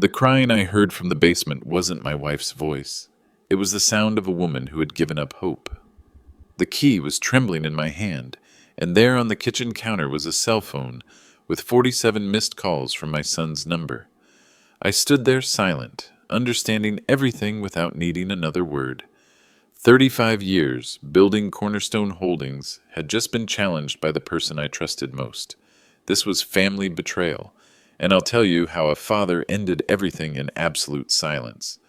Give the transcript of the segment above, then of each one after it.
The crying I heard from the basement wasn't my wife's voice. It was the sound of a woman who had given up hope. The key was trembling in my hand, and there on the kitchen counter was a cell phone with 47 missed calls from my son's number. I stood there silent, understanding everything without needing another word. 35 years building Cornerstone Holdings had just been challenged by the person I trusted most. This was family betrayal, and I'll tell you how a father ended everything in absolute silence.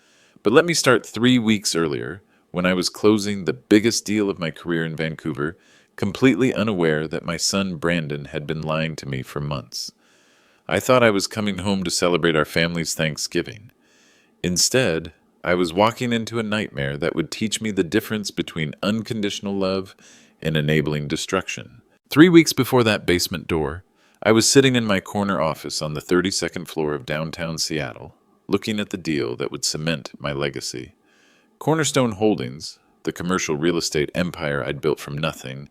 But let me start 3 weeks earlier, when I was closing the biggest deal of my career in Vancouver, completely unaware that my son Brandon had been lying to me for months. I thought I was coming home to celebrate our family's Thanksgiving. Instead, I was walking into a nightmare that would teach me the difference between unconditional love and enabling destruction. 3 weeks before that basement door, I was sitting in my corner office on the 32nd floor of downtown Seattle, looking at the deal that would cement my legacy. Cornerstone Holdings, the commercial real estate empire I'd built from nothing,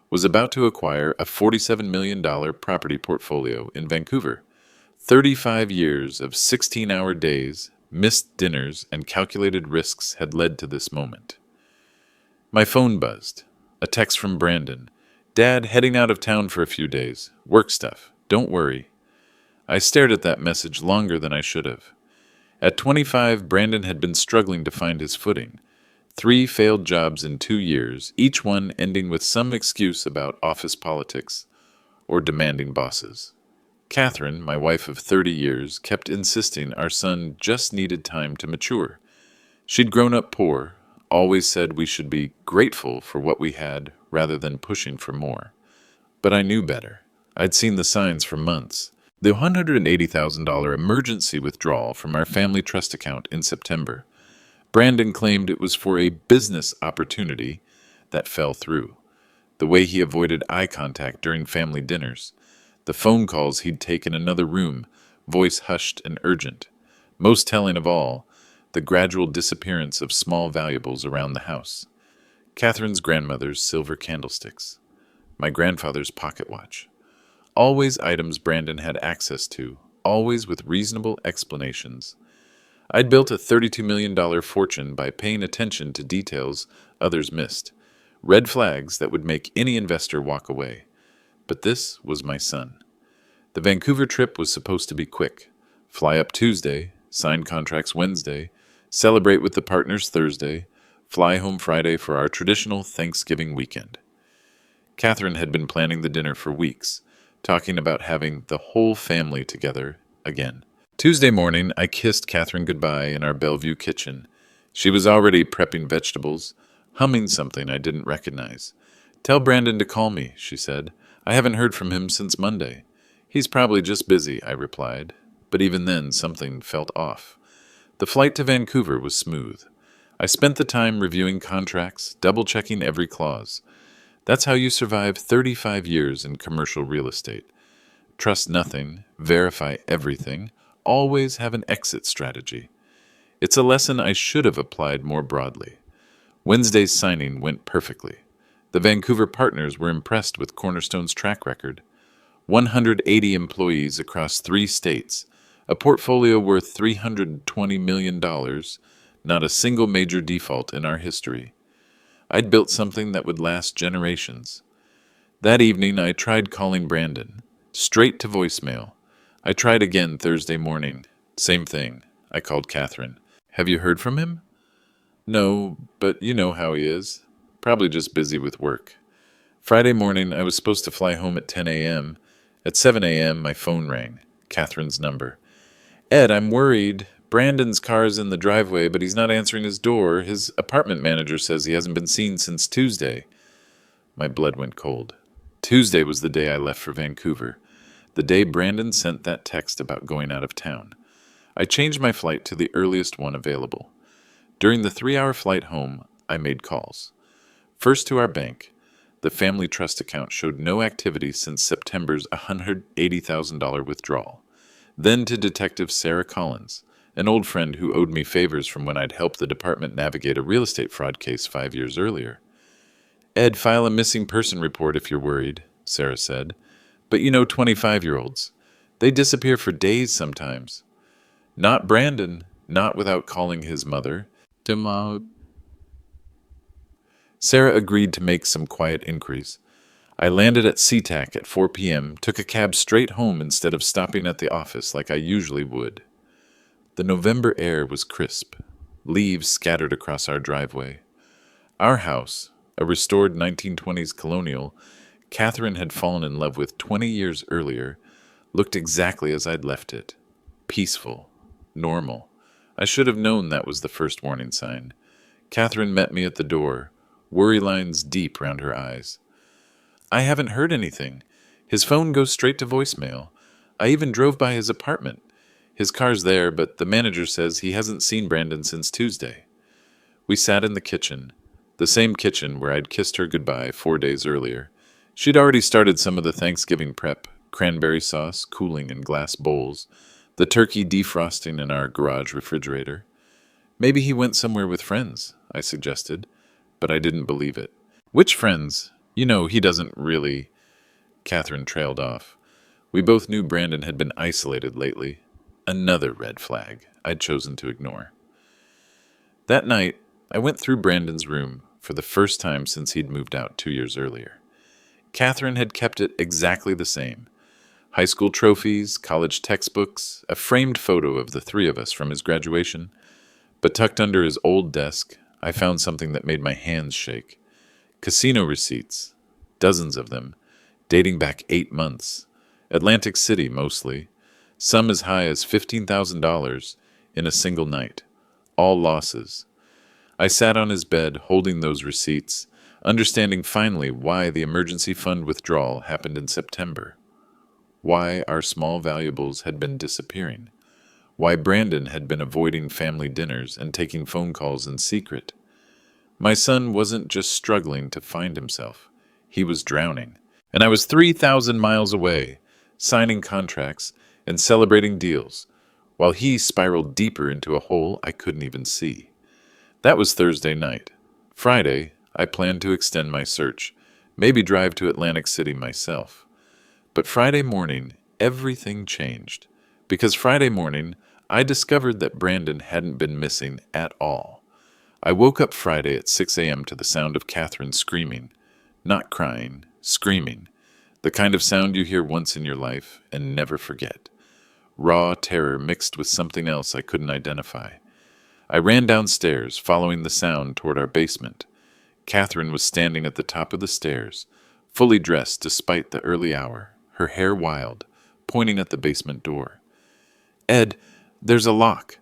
was about to acquire a $47 million property portfolio in Vancouver. 35 years of 16-hour days, missed dinners, and calculated risks had led to this moment. My phone buzzed. A text from Brandon. "Dad, heading out of town for a few days. Work stuff. Don't worry." I stared at that message longer than I should have. At 25, Brandon had been struggling to find his footing. 3 failed jobs in 2 years, each one ending with some excuse about office politics or demanding bosses. Catherine, my wife of 30 years, kept insisting our son just needed time to mature. She'd grown up poor, always said we should be grateful for what we had rather than pushing for more. But I knew better. I'd seen the signs for months. The $180,000 emergency withdrawal from our family trust account in September. Brandon claimed it was for a business opportunity that fell through. The way he avoided eye contact during family dinners. The phone calls he'd take in another room, voice hushed and urgent. Most telling of all, the gradual disappearance of small valuables around the house. Catherine's grandmother's silver candlesticks. My grandfather's pocket watch. Always items Brandon had access to, always with reasonable explanations. I'd built a $32 million fortune by paying attention to details others missed. Red flags that would make any investor walk away. But this was my son. The Vancouver trip was supposed to be quick. Fly up Tuesday, sign contracts Wednesday, celebrate with the partners Thursday, fly home Friday for our traditional Thanksgiving weekend. Catherine had been planning the dinner for weeks, talking about having the whole family together again. Tuesday morning, I kissed Catherine goodbye in our Bellevue kitchen. She was already prepping vegetables, humming something I didn't recognize. "Tell Brandon to call me," she said. "I haven't heard from him since Monday." "He's probably just busy," I replied. But even then, something felt off. The flight to Vancouver was smooth. I spent the time reviewing contracts, double-checking every clause. That's how you survive 35 years in commercial real estate. Trust nothing, verify everything, always have an exit strategy. It's a lesson I should have applied more broadly. Wednesday's signing went perfectly. The Vancouver partners were impressed with Cornerstone's track record. 180 employees across 3 states, a portfolio worth $320 million, not a single major default in our history. I'd built something that would last generations. That evening, I tried calling Brandon. Straight to voicemail. I tried again Thursday morning. Same thing. I called Catherine. "Have you heard from him?" "No, but you know how he is. Probably just busy with work." Friday morning, I was supposed to fly home at 10 a.m. At 7 a.m., my phone rang. Catherine's number. "Ed, I'm worried. Brandon's car's in the driveway, but he's not answering his door. His apartment manager says he hasn't been seen since Tuesday." My blood went cold. Tuesday was the day I left for Vancouver. The day Brandon sent that text about going out of town. I changed my flight to the earliest one available. During the 3-hour flight home, I made calls. First to our bank. The family trust account showed no activity since September's $180,000 withdrawal. Then to Detective Sarah Collins, an old friend who owed me favors from when I'd helped the department navigate a real estate fraud case 5 years earlier. "Ed, file a missing person report if you're worried," Sarah said. "But you know 25-year-olds. They disappear for days sometimes." Not Brandon, not without calling his mother. Tomorrow. Sarah agreed to make some quiet inquiries. I landed at SeaTac at 4 p.m., took a cab straight home instead of stopping at the office like I usually would. The November air was crisp, leaves scattered across our driveway. Our house, a restored 1920s colonial Catherine had fallen in love with 20 years earlier, looked exactly as I'd left it. Peaceful, normal. I should have known that was the first warning sign. Catherine met me at the door, worry lines deep round her eyes. I haven't heard anything. His phone goes straight to voicemail. I even drove by his apartment. His car's there, but the manager says he hasn't seen Brandon since Tuesday. We sat in the kitchen, the same kitchen where I'd kissed her goodbye 4 days earlier. She'd already started some of the Thanksgiving prep, cranberry sauce cooling in glass bowls, the turkey defrosting in our garage refrigerator. Maybe he went somewhere with friends, I suggested, but I didn't believe it. Which friends? You know, he doesn't really. Catherine trailed off. We both knew Brandon had been isolated lately. Another red flag I'd chosen to ignore. That night, I went through Brandon's room for the first time since he'd moved out 2 years earlier. Catherine had kept it exactly the same. High school trophies, college textbooks, a framed photo of the three of us from his graduation. But tucked under his old desk, I found something that made my hands shake. Casino receipts, dozens of them, dating back 8 months. Atlantic City, mostly. Some as high as $15,000 in a single night. All losses. I sat on his bed holding those receipts, understanding finally why the emergency fund withdrawal happened in September. Why our small valuables had been disappearing. Why Brandon had been avoiding family dinners and taking phone calls in secret. My son wasn't just struggling to find himself. He was drowning. And I was 3,000 miles away, signing contracts and celebrating deals, while he spiraled deeper into a hole I couldn't even see. That was Thursday night. Friday, I planned to extend my search, maybe drive to Atlantic City myself. But Friday morning, everything changed. Because Friday morning, I discovered that Brandon hadn't been missing at all. I woke up Friday at 6 a.m. to the sound of Catherine screaming. Not crying, screaming. The kind of sound you hear once in your life and never forget. Raw terror mixed with something else I couldn't identify. I ran downstairs, following the sound toward our basement. Catherine was standing at the top of the stairs, fully dressed despite the early hour, her hair wild, pointing at the basement door. "Ed, there's a lock.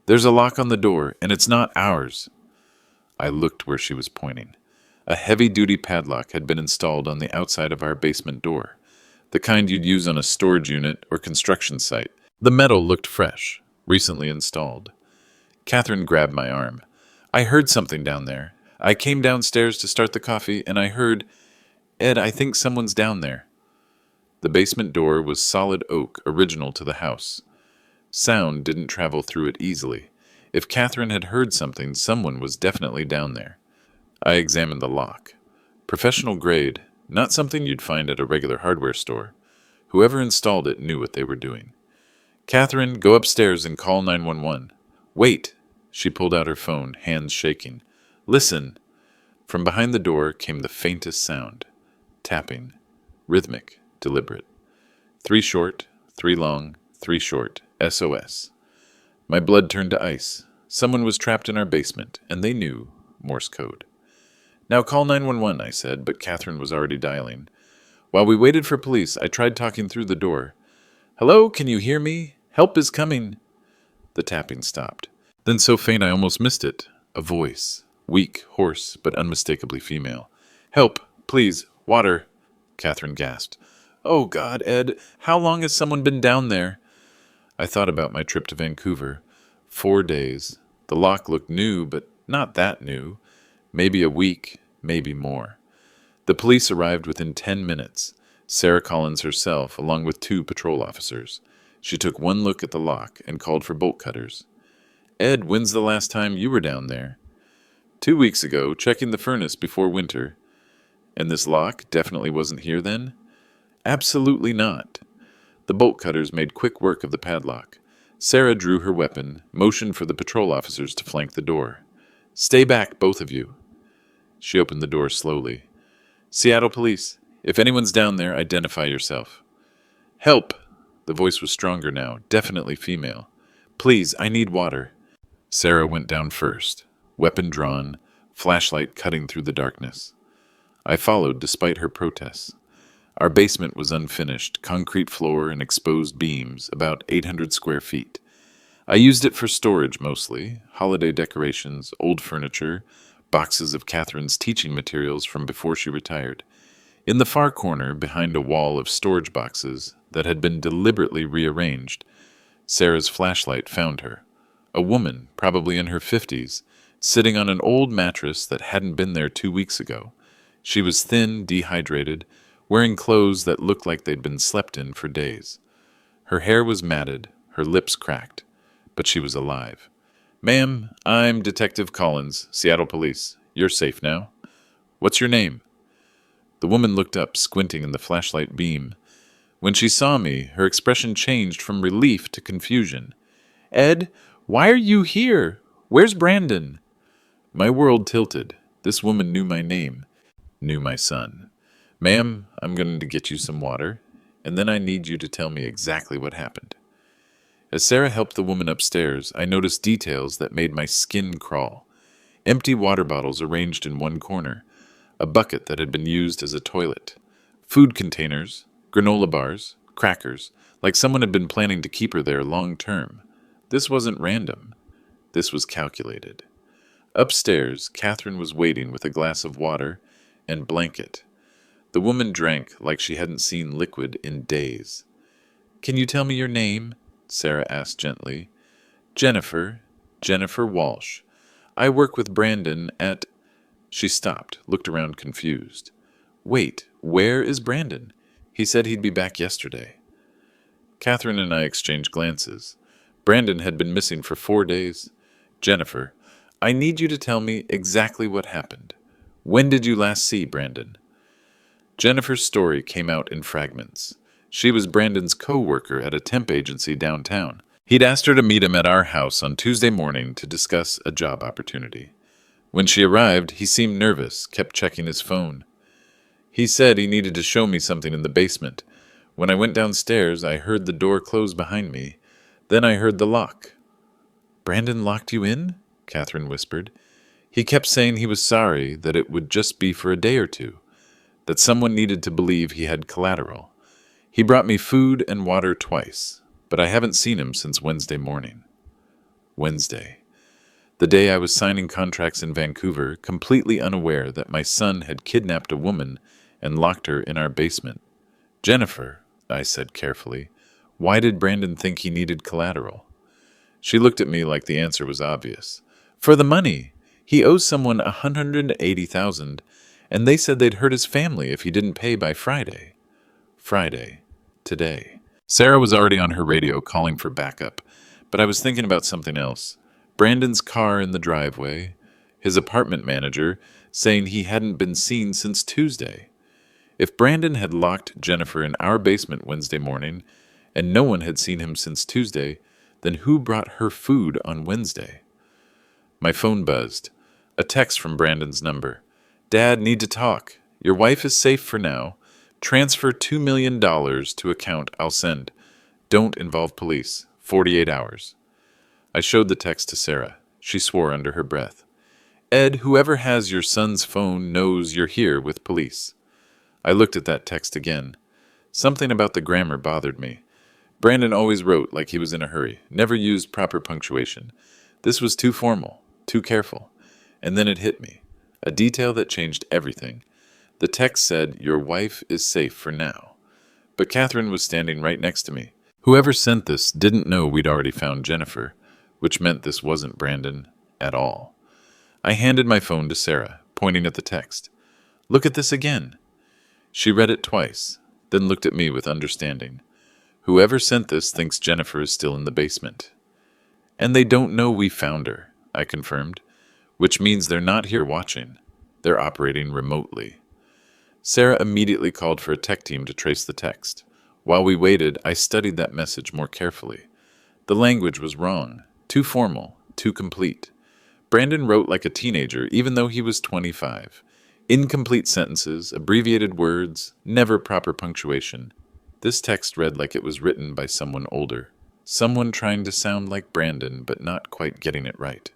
There's a lock on the door, and it's not ours." I looked where she was pointing. A heavy-duty padlock had been installed on the outside of our basement door, the kind you'd use on a storage unit or construction site. The metal looked fresh, recently installed. Catherine grabbed my arm. "I heard something down there. I came downstairs to start the coffee, and I heard, Ed, I think someone's down there." The basement door was solid oak, original to the house. Sound didn't travel through it easily. If Catherine had heard something, someone was definitely down there. I examined the lock. Professional grade, not something you'd find at a regular hardware store. Whoever installed it knew what they were doing. "Catherine, go upstairs and call 911. "Wait!" She pulled out her phone, hands shaking. "Listen!" From behind the door came the faintest sound. Tapping. Rhythmic, deliberate. 3 short, 3 long, 3 short. SOS. My blood turned to ice. Someone was trapped in our basement, and they knew Morse code. "Now call 911, I said, but Catherine was already dialing. While we waited for police, I tried talking through the door. "Hello, can you hear me? Help is coming." The tapping stopped. Then so faint I almost missed it. A voice. Weak, hoarse, but unmistakably female. "Help, please, water," Catherine gasped. "Oh God, Ed, how long has someone been down there?" I thought about my trip to Vancouver. 4 days. The lock looked new, but not that new. Maybe a week, maybe more. The police arrived within 10 minutes. Sarah Collins herself, along with 2 patrol officers. She took one look at the lock and called for bolt cutters. "Ed, when's the last time you were down there?" 2 weeks ago, checking the furnace before winter." "And this lock definitely wasn't here then?" "Absolutely not." The bolt cutters made quick work of the padlock. Sarah drew her weapon, motioned for the patrol officers to flank the door. "Stay back, both of you." She opened the door slowly. "Seattle Police. If anyone's down there, identify yourself." "Help!" The voice was stronger now, definitely female. "Please, I need water." Sarah went down first, weapon drawn, flashlight cutting through the darkness. I followed despite her protests. Our basement was unfinished, concrete floor and exposed beams, about 800 square feet. I used it for storage mostly, holiday decorations, old furniture, boxes of Catherine's teaching materials from before she retired. In the far corner, behind a wall of storage boxes that had been deliberately rearranged, Sarah's flashlight found her. A woman, probably in her 50s, sitting on an old mattress that hadn't been there 2 weeks ago. She was thin, dehydrated, wearing clothes that looked like they'd been slept in for days. Her hair was matted, her lips cracked, but she was alive. "Ma'am, I'm Detective Collins, Seattle Police. You're safe now. What's your name?" The woman looked up, squinting in the flashlight beam. When she saw me, her expression changed from relief to confusion. "Ed, why are you here? Where's Brandon?" My world tilted. This woman knew my name, knew my son. "Ma'am, I'm going to get you some water, and then I need you to tell me exactly what happened." As Sarah helped the woman upstairs, I noticed details that made my skin crawl. Empty water bottles arranged in one corner, a bucket that had been used as a toilet, food containers, granola bars, crackers, like someone had been planning to keep her there long term. This wasn't random. This was calculated. Upstairs, Catherine was waiting with a glass of water and blanket. The woman drank like she hadn't seen liquid in days. "Can you tell me your name?" Sarah asked gently. Jennifer Walsh. I work with Brandon at—" She stopped, looked around confused. "Wait, where is Brandon? He said he'd be back yesterday." Catherine and I exchanged glances. Brandon had been missing for 4 days. "Jennifer, I need you to tell me exactly what happened. When did you last see Brandon?" Jennifer's story came out in fragments. She was Brandon's co-worker at a temp agency downtown. He'd asked her to meet him at our house on Tuesday morning to discuss a job opportunity. When she arrived, he seemed nervous, kept checking his phone. He said he needed to show me something in the basement. When I went downstairs, I heard the door close behind me. Then I heard the lock. "Brandon locked you in?" Catherine whispered. "He kept saying he was sorry, that it would just be for a day or two, that someone needed to believe he had collateral. He brought me food and water twice, but I haven't seen him since Wednesday morning." Wednesday. The day I was signing contracts in Vancouver, completely unaware that my son had kidnapped a woman and locked her in our basement. "Jennifer," I said carefully, "why did Brandon think he needed collateral?" She looked at me like the answer was obvious. "For the money. He owes someone $180,000, and they said they'd hurt his family if he didn't pay by Friday." Friday. Today. Sarah was already on her radio calling for backup, but I was thinking about something else. Brandon's car in the driveway, his apartment manager saying he hadn't been seen since Tuesday. If Brandon had locked Jennifer in our basement Wednesday morning, and no one had seen him since Tuesday, then who brought her food on Wednesday? My phone buzzed. A text from Brandon's number. "Dad, need to talk. Your wife is safe for now. Transfer $2 million to account I'll send. Don't involve police. 48 hours. I showed the text to Sarah. She swore under her breath. "Ed, whoever has your son's phone knows you're here with police." I looked at that text again. Something about the grammar bothered me. Brandon always wrote like he was in a hurry, never used proper punctuation. This was too formal, too careful. And then it hit me. A detail that changed everything. The text said, "Your wife is safe for now." But Catherine was standing right next to me. Whoever sent this didn't know we'd already found Jennifer, which meant this wasn't Brandon at all. I handed my phone to Sarah, pointing at the text. "Look at this again." She read it twice, then looked at me with understanding. "Whoever sent this thinks Jennifer is still in the basement." "And they don't know we found her," I confirmed, "which means they're not here watching. They're operating remotely." Sarah immediately called for a tech team to trace the text. While we waited, I studied that message more carefully. The language was wrong, too formal, too complete. Brandon wrote like a teenager, even though he was 25. Incomplete sentences, abbreviated words, never proper punctuation. This text read like it was written by someone older. Someone trying to sound like Brandon, but not quite getting it right.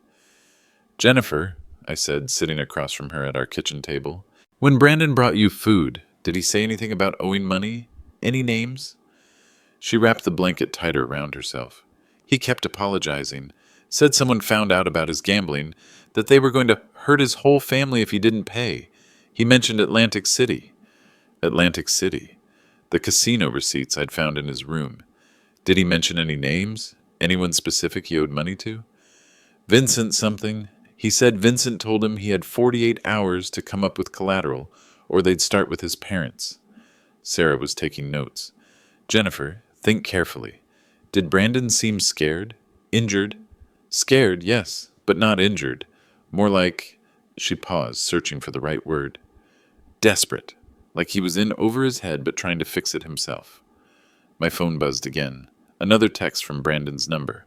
"Jennifer," I said, sitting across from her at our kitchen table, "when Brandon brought you food, did he say anything about owing money? Any names?" She wrapped the blanket tighter around herself. "He kept apologizing. Said someone found out about his gambling, that they were going to hurt his whole family if he didn't pay. He mentioned Atlantic City." Atlantic City. The casino receipts I'd found in his room. Did he mention any names? Anyone specific he owed money to? "Vincent something. He said Vincent told him he had 48 hours to come up with collateral, or they'd start with his parents." Sarah was taking notes. "Jennifer, think carefully. Did Brandon seem scared? Injured?" "Scared, yes, but not injured. More like—" She paused, searching for the right word. "Desperate. Like he was in over his head but trying to fix it himself." My phone buzzed again. Another text from Brandon's number.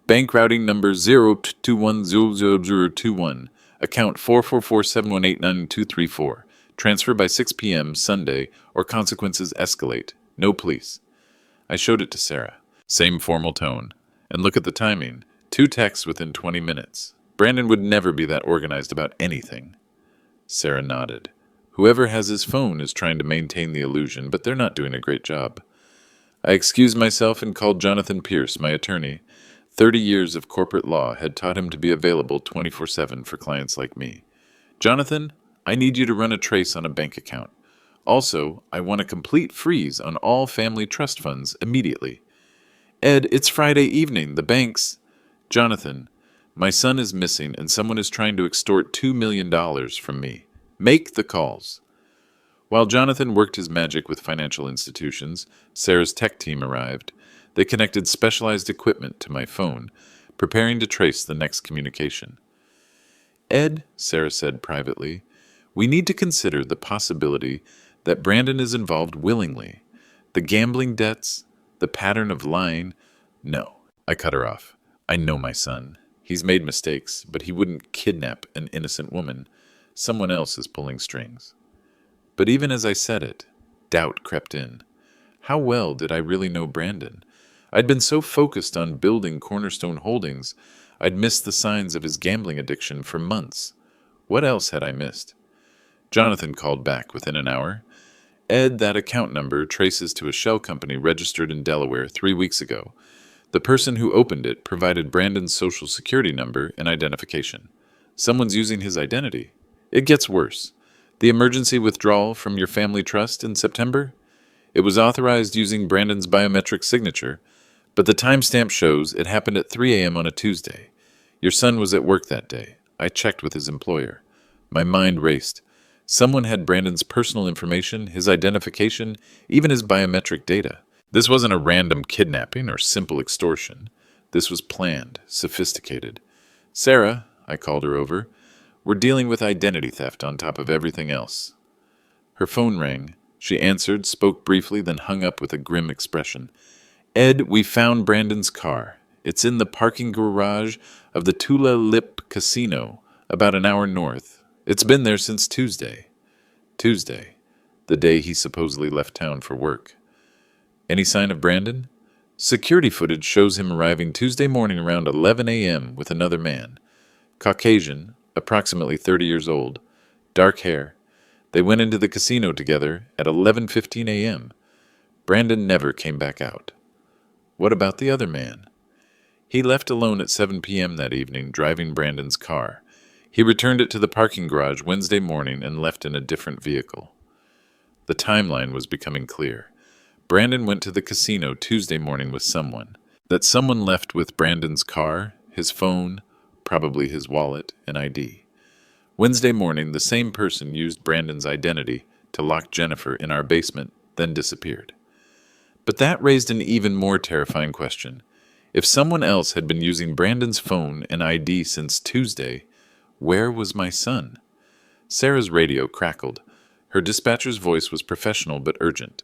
"Bank routing number 021000021. Account 44471899234. Transfer by 6 p.m. Sunday or consequences escalate. No police." I showed it to Sarah. Same formal tone. And look at the timing. 2 texts within 20 minutes. Brandon would never be that organized about anything. Sarah nodded. Whoever has his phone is trying to maintain the illusion, but they're not doing a great job. I excused myself and called Jonathan Pierce, my attorney. 30 years of corporate law had taught him to be available 24/7 for clients like me. "Jonathan, I need you to run a trace on a bank account. Also, I want a complete freeze on all family trust funds immediately." "Ed, it's Friday evening. The bank's—" "Jonathan, my son is missing and someone is trying to extort $2 million from me. Make the calls." While Jonathan worked his magic with financial institutions, Sarah's tech team arrived. They connected specialized equipment to my phone, preparing to trace the next communication. "Ed," Sarah said privately, "we need to consider the possibility that Brandon is involved willingly. The gambling debts, the pattern of lying—" "No," I cut her off. "I know my son. He's made mistakes, but he wouldn't kidnap an innocent woman. Someone else is pulling strings." But even as I said it, doubt crept in. How well did I really know Brandon? I'd been so focused on building Cornerstone Holdings, I'd missed the signs of his gambling addiction for months. What else had I missed? Jonathan called back within an hour. "Ed, that account number traces to a shell company registered in Delaware 3 weeks ago. The person who opened it provided Brandon's social security number and identification. Someone's using his identity. It gets worse. The emergency withdrawal from your family trust in September? It was authorized using Brandon's biometric signature, but the timestamp shows it happened at 3 a.m. on a Tuesday. Your son was at work that day. I checked with his employer. My mind raced. Someone had Brandon's personal information, his identification, even his biometric data. This wasn't a random kidnapping or simple extortion. This was planned, sophisticated. "Sarah," I called her over, "we're dealing with identity theft on top of everything else." Her phone rang. She answered, spoke briefly, then hung up with a grim expression. "Ed, we found Brandon's car. It's in the parking garage of the Tula Lip Casino, about an hour north. It's been there since Tuesday." Tuesday, the day he supposedly left town for work. "Any sign of Brandon?" "Security footage shows him arriving Tuesday morning around 11 a.m. with another man. Caucasian, approximately 30 years old, dark hair. They went into the casino together at 11:15 a.m. Brandon never came back out." "What about the other man?" "He left alone at 7 p.m. that evening, driving Brandon's car. He returned it to the parking garage Wednesday morning and left in a different vehicle." The timeline was becoming clear. Brandon went to the casino Tuesday morning with someone. That someone left with Brandon's car, his phone, probably his wallet, and ID. Wednesday morning, the same person used Brandon's identity to lock Jennifer in our basement, then disappeared. But that raised an even more terrifying question. If someone else had been using Brandon's phone and ID since Tuesday, where was my son? Sarah's radio crackled. Her dispatcher's voice was professional but urgent.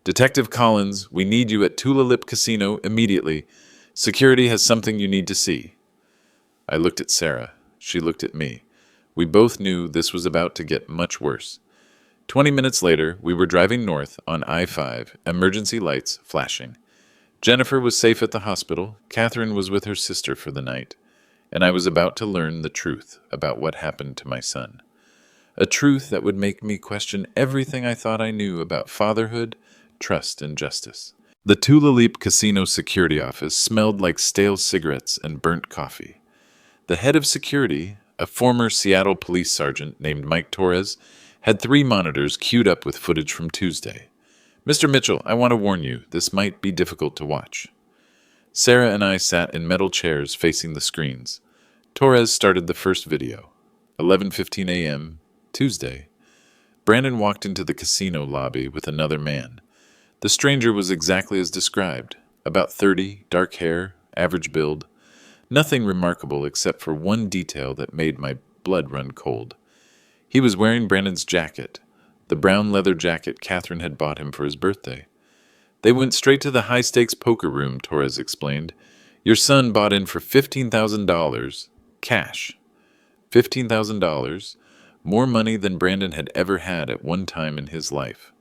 "Detective Collins, we need you at Tula Lip Casino immediately. Security has something you need to see. I looked at Sarah. She looked at me. We both knew this was about to get much worse. 20 minutes later, we were driving north on I-5, emergency lights flashing. Jennifer was safe at the hospital, Catherine was with her sister for the night, and I was about to learn the truth about what happened to my son. A truth that would make me question everything I thought I knew about fatherhood, trust, and justice. The Tulalip Casino security office smelled like stale cigarettes and burnt coffee. The head of security, a former Seattle police sergeant named Mike Torres, had 3 monitors queued up with footage from Tuesday. Mr. Mitchell, I want to warn you, this might be difficult to watch. Sarah and I sat in metal chairs facing the screens. Torres started the first video. 11:15 a.m., Tuesday. Brandon walked into the casino lobby with another man. The stranger was exactly as described. About 30, dark hair, average build. Nothing remarkable except for one detail that made my blood run cold. He was wearing Brandon's jacket, the brown leather jacket Catherine had bought him for his birthday. They went straight to the high-stakes poker room, Torres explained. Your son bought in for $15,000, cash. $15,000, more money than Brandon had ever had at one time in his life.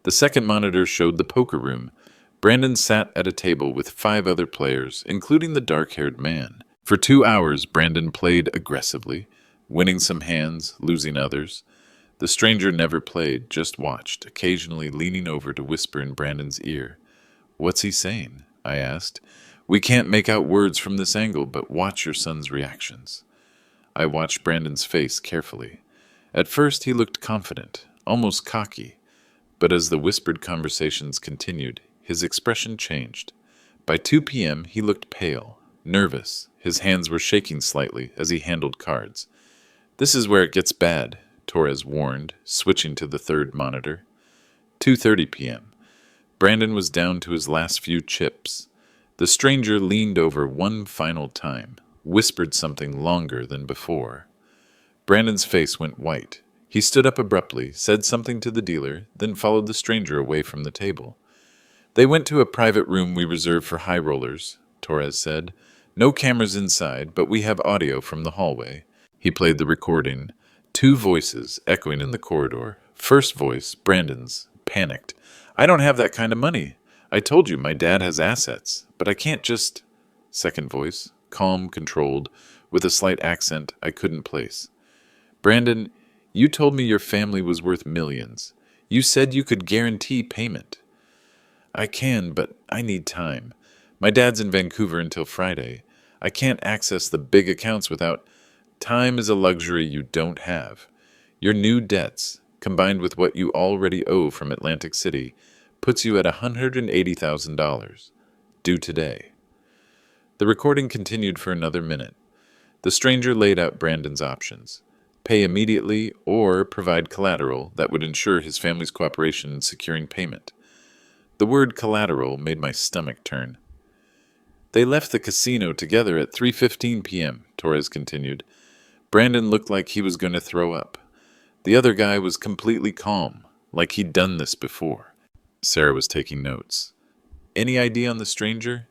The second monitor showed the poker room. Brandon sat at a table with 5 other players, including the dark-haired man. For 2 hours, Brandon played aggressively, winning some hands, losing others. The stranger never played, just watched, occasionally leaning over to whisper in Brandon's ear. What's he saying? I asked. We can't make out words from this angle, but watch your son's reactions. I watched Brandon's face carefully. At first he looked confident, almost cocky, but as the whispered conversations continued, his expression changed. By 2 p.m. he looked pale, nervous. His hands were shaking slightly as he handled cards. This is where it gets bad, Torres warned, switching to the third monitor. 2:30 p.m. Brandon was down to his last few chips. The stranger leaned over one final time, whispered something longer than before. Brandon's face went white. He stood up abruptly, said something to the dealer, then followed the stranger away from the table. They went to a private room we reserved for high rollers, Torres said. No cameras inside, but we have audio from the hallway. He played the recording. 2 voices echoing in the corridor. First voice, Brandon's, panicked. I don't have that kind of money. I told you my dad has assets, but I can't just... Second voice, calm, controlled, with a slight accent I couldn't place. Brandon, you told me your family was worth millions. You said you could guarantee payment. I can, but I need time. My dad's in Vancouver until Friday. I can't access the big accounts without... Time is a luxury you don't have. Your new debts, combined with what you already owe from Atlantic City, puts you at $180,000. Due today. The recording continued for another minute. The stranger laid out Brandon's options. Pay immediately or provide collateral that would ensure his family's cooperation in securing payment. The word collateral made my stomach turn. They left the casino together at 3:15 p.m., Torres continued. Brandon looked like he was going to throw up. The other guy was completely calm, like he'd done this before. Sarah was taking notes. Any idea on the stranger?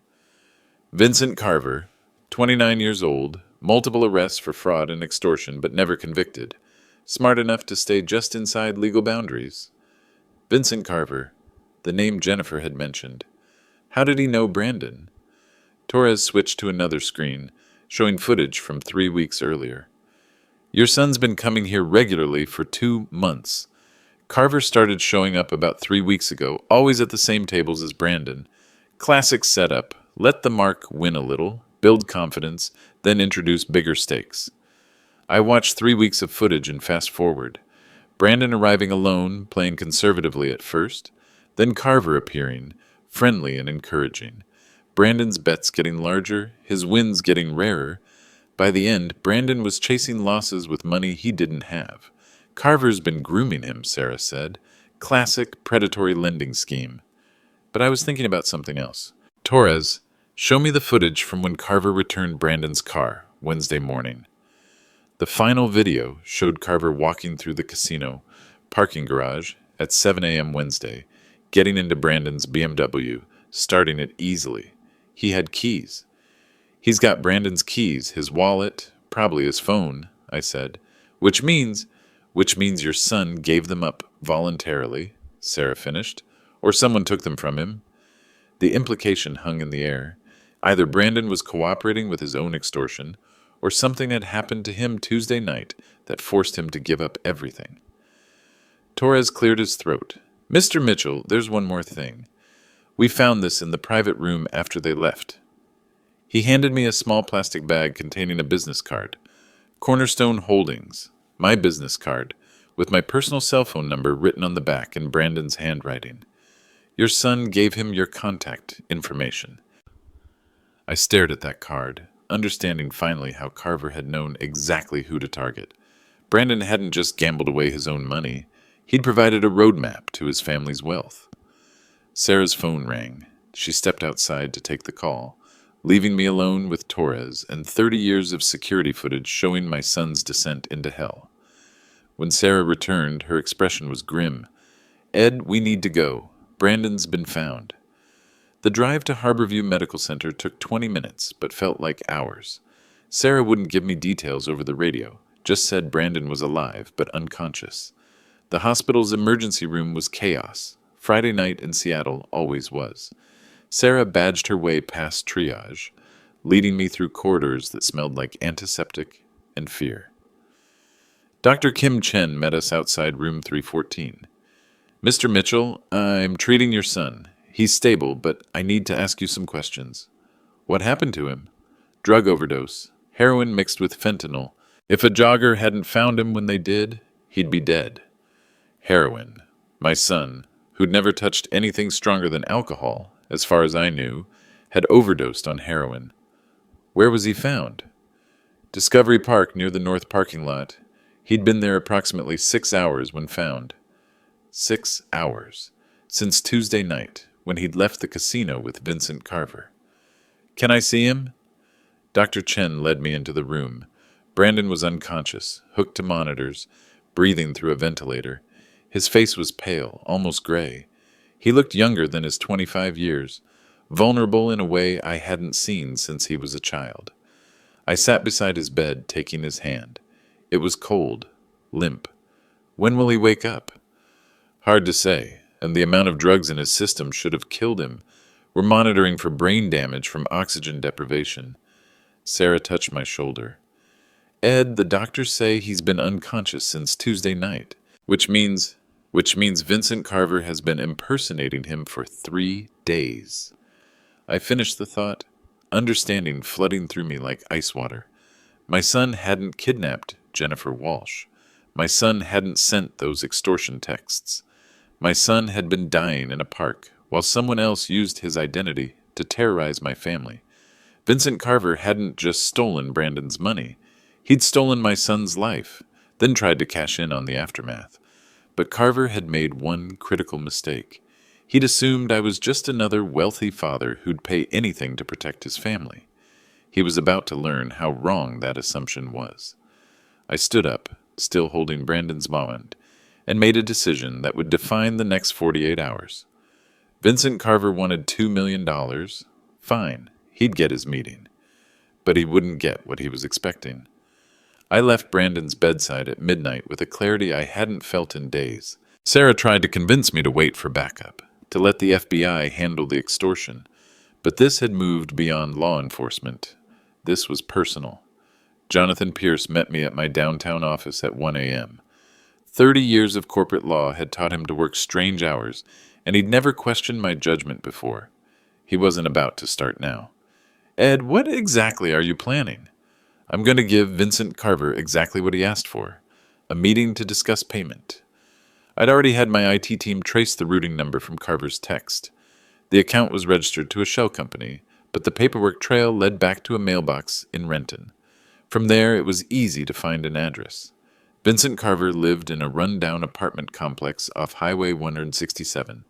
Vincent Carver, 29 years old, multiple arrests for fraud and extortion, but never convicted. Smart enough to stay just inside legal boundaries. Vincent Carver, the name Jennifer had mentioned. How did he know Brandon? Torres switched to another screen, showing footage from 3 weeks earlier. Your son's been coming here regularly for 2 months. Carver started showing up about 3 weeks ago, always at the same tables as Brandon. Classic setup. Let the mark win a little, build confidence, then introduce bigger stakes. I watched 3 weeks of footage and fast forward. Brandon arriving alone, playing conservatively at first, then Carver appearing, friendly and encouraging. Brandon's bets getting larger, his wins getting rarer. By the end, Brandon was chasing losses with money he didn't have. Carver's been grooming him, Sarah said. Classic predatory lending scheme. But I was thinking about something else. Torres, show me the footage from when Carver returned Brandon's car Wednesday morning. The final video showed Carver walking through the casino parking garage at 7 a.m. Wednesday, getting into Brandon's BMW, starting it easily. He had keys. He's got Brandon's keys, his wallet, probably his phone, I said. Which means your son gave them up voluntarily, Sarah finished, or someone took them from him. The implication hung in the air. Either Brandon was cooperating with his own extortion, or something had happened to him Tuesday night that forced him to give up everything. Torres cleared his throat. Mr. Mitchell, there's one more thing. We found this in the private room after they left. He handed me a small plastic bag containing a business card. Cornerstone Holdings, my business card, with my personal cell phone number written on the back in Brandon's handwriting. Your son gave him your contact information. I stared at that card, understanding finally how Carver had known exactly who to target. Brandon hadn't just gambled away his own money. He'd provided a roadmap to his family's wealth. Sarah's phone rang. She stepped outside to take the call, leaving me alone with Torres and 30 years of security footage showing my son's descent into hell. When Sarah returned, her expression was grim. Ed, we need to go. Brandon's been found. The drive to Harborview Medical Center took 20 minutes, but felt like hours. Sarah wouldn't give me details over the radio, just said Brandon was alive, but unconscious. The hospital's emergency room was chaos. Friday night in Seattle always was. Sarah badged her way past triage, leading me through corridors that smelled like antiseptic and fear. Dr. Kim Chen met us outside room 314. Mr. Mitchell, I'm treating your son. He's stable, but I need to ask you some questions. What happened to him? Drug overdose. Heroin mixed with fentanyl. If a jogger hadn't found him when they did, he'd be dead. Heroin. My son, who'd never touched anything stronger than alcohol, as far as I knew, had overdosed on heroin. Where was he found? Discovery Park near the north parking lot. He'd been there approximately 6 hours when found. 6 hours. Since Tuesday night, when he'd left the casino with Vincent Carver. Can I see him? Dr. Chen led me into the room. Brandon was unconscious, hooked to monitors, breathing through a ventilator. His face was pale, almost gray. He looked younger than his 25 years, vulnerable in a way I hadn't seen since he was a child. I sat beside his bed, taking his hand. It was cold, limp. When will he wake up? Hard to say, and the amount of drugs in his system should have killed him. We're monitoring for brain damage from oxygen deprivation. Sarah touched my shoulder. Ed, the doctors say he's been unconscious since Tuesday night, which means Vincent Carver has been impersonating him for 3 days. I finished the thought, understanding flooding through me like ice water. My son hadn't kidnapped Jennifer Walsh. My son hadn't sent those extortion texts. My son had been dying in a park while someone else used his identity to terrorize my family. Vincent Carver hadn't just stolen Brandon's money. He'd stolen my son's life, then tried to cash in on the aftermath. But Carver had made one critical mistake. He'd assumed I was just another wealthy father who'd pay anything to protect his family. He was about to learn how wrong that assumption was. I stood up, still holding Brandon's bond, and made a decision that would define the next 48 hours. Vincent Carver wanted $2 million. Fine, he'd get his meeting. But he wouldn't get what he was expecting. I left Brandon's bedside at midnight with a clarity I hadn't felt in days. Sarah tried to convince me to wait for backup, to let the FBI handle the extortion. But this had moved beyond law enforcement. This was personal. Jonathan Pierce met me at my downtown office at 1 a.m. 30 years of corporate law had taught him to work strange hours, and he'd never questioned my judgment before. He wasn't about to start now. Ed, what exactly are you planning? I'm going to give Vincent Carver exactly what he asked for, a meeting to discuss payment. I'd already had my IT team trace the routing number from Carver's text. The account was registered to a shell company, but the paperwork trail led back to a mailbox in Renton. From there, it was easy to find an address. Vincent Carver lived in a run-down apartment complex off Highway 167.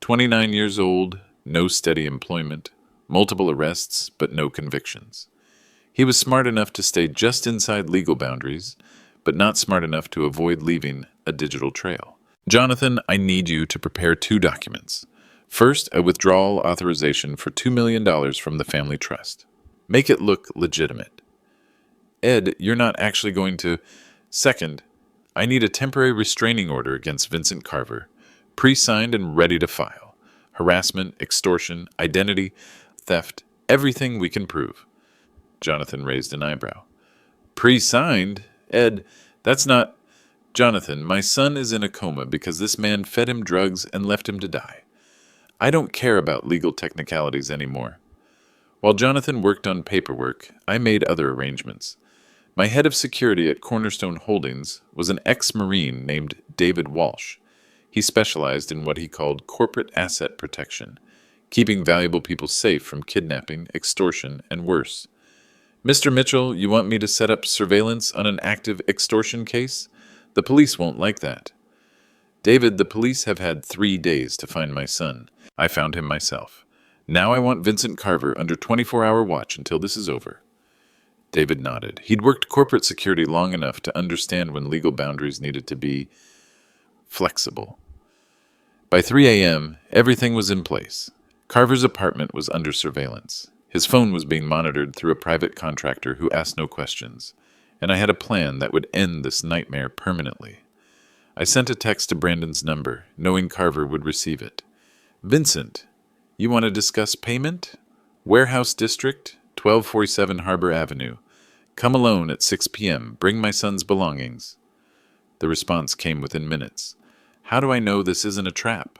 29 years old, no steady employment, multiple arrests, but no convictions. He was smart enough to stay just inside legal boundaries, but not smart enough to avoid leaving a digital trail. Jonathan, I need you to prepare 2 documents. First, a withdrawal authorization for $2 million from the family trust. Make it look legitimate. Ed, you're not actually going to... Second, I need a temporary restraining order against Vincent Carver, pre-signed and ready to file. Harassment, extortion, identity, theft, everything we can prove. Jonathan raised an eyebrow. Pre-signed? Ed, that's not... Jonathan, my son is in a coma because this man fed him drugs and left him to die. I don't care about legal technicalities anymore. While Jonathan worked on paperwork, I made other arrangements. My head of security at Cornerstone Holdings was an ex-Marine named David Walsh. He specialized in what he called corporate asset protection, keeping valuable people safe from kidnapping, extortion, and worse. Mr. Mitchell, you want me to set up surveillance on an active extortion case? The police won't like that. David, the police have had 3 days to find my son. I found him myself. Now I want Vincent Carver under 24-hour watch until this is over. David nodded. He'd worked corporate security long enough to understand when legal boundaries needed to be flexible. By 3 a.m., everything was in place. Carver's apartment was under surveillance. His phone was being monitored through a private contractor who asked no questions, and I had a plan that would end this nightmare permanently. I sent a text to Brandon's number, knowing Carver would receive it. Vincent, you want to discuss payment? Warehouse District, 1247 Harbor Avenue. Come alone at 6 p.m. Bring my son's belongings. The response came within minutes. How do I know this isn't a trap?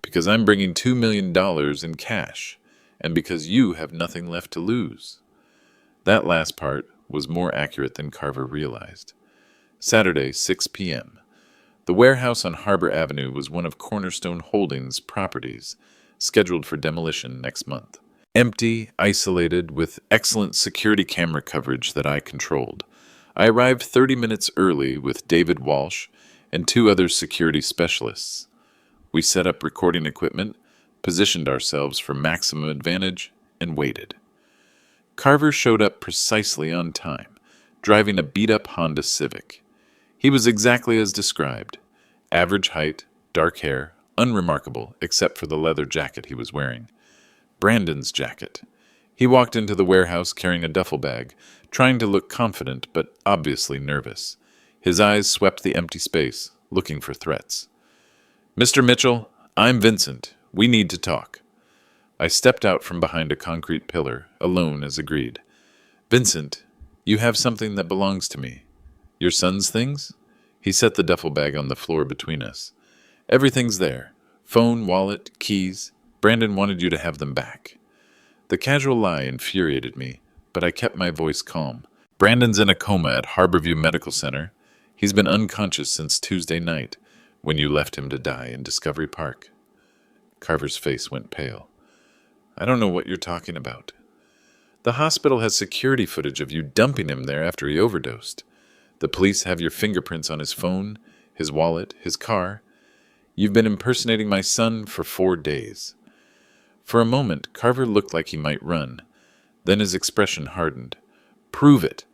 Because I'm bringing $2 million in cash, and because you have nothing left to lose. That last part was more accurate than Carver realized. Saturday, 6 p.m. The warehouse on Harbor Avenue was one of Cornerstone Holdings' properties, scheduled for demolition next month. Empty, isolated, with excellent security camera coverage that I controlled. I arrived 30 minutes early with David Walsh and 2 other security specialists. We set up recording equipment, positioned ourselves for maximum advantage, and waited. Carver showed up precisely on time, driving a beat-up Honda Civic. He was exactly as described. Average height, dark hair, unremarkable except for the leather jacket he was wearing. Brandon's jacket. He walked into the warehouse carrying a duffel bag, trying to look confident but obviously nervous. His eyes swept the empty space, looking for threats. Mr. Mitchell, I'm Vincent. We need to talk. I stepped out from behind a concrete pillar, alone as agreed. Vincent, you have something that belongs to me. Your son's things? He set the duffel bag on the floor between us. Everything's there. Phone, wallet, keys. Brandon wanted you to have them back. The casual lie infuriated me, but I kept my voice calm. Brandon's in a coma at Harborview Medical Center. He's been unconscious since Tuesday night, when you left him to die in Discovery Park. Carver's face went pale. I don't know what you're talking about. The hospital has security footage of you dumping him there after he overdosed. The police have your fingerprints on his phone, his wallet, his car. You've been impersonating my son for 4 days. For a moment, Carver looked like he might run. Then his expression hardened. Prove it.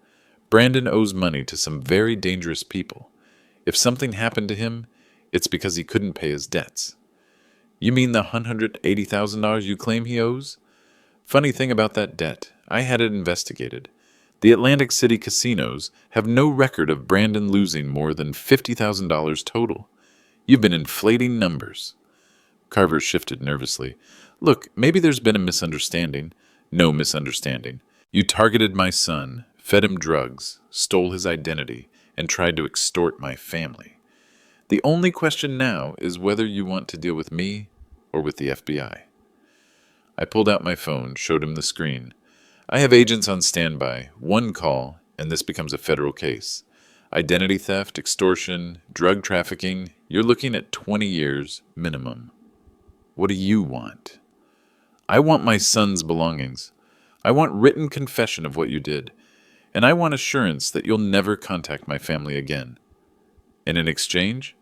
Brandon owes money to some very dangerous people. If something happened to him, it's because he couldn't pay his debts. You mean the $180,000 you claim he owes? Funny thing about that debt, I had it investigated. The Atlantic City casinos have no record of Brandon losing more than $50,000 total. You've been inflating numbers. Carver shifted nervously. Look, maybe there's been a misunderstanding. No misunderstanding. You targeted my son, fed him drugs, stole his identity, and tried to extort my family. The only question now is whether you want to deal with me or with the FBI. I pulled out my phone, showed him the screen. I have agents on standby. 1 call, and this becomes a federal case. Identity theft, extortion, drug trafficking, you're looking at 20 years minimum. What do you want? I want my son's belongings. I want written confession of what you did. And I want assurance that you'll never contact my family again. And in exchange,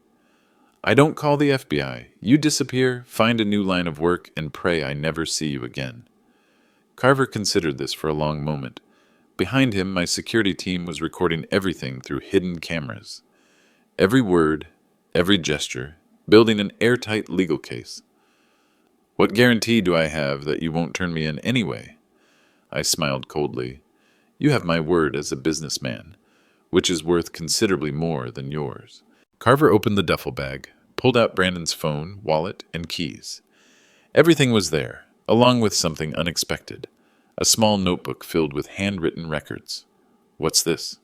I don't call the FBI. You disappear, find a new line of work, and pray I never see you again. Carver considered this for a long moment. Behind him, my security team was recording everything through hidden cameras. Every word, every gesture, building an airtight legal case. What guarantee do I have that you won't turn me in anyway? I smiled coldly. You have my word as a businessman, which is worth considerably more than yours. Carver opened the duffel bag, pulled out Brandon's phone, wallet, and keys. Everything was there, along with something unexpected. A small notebook filled with handwritten records. What's this?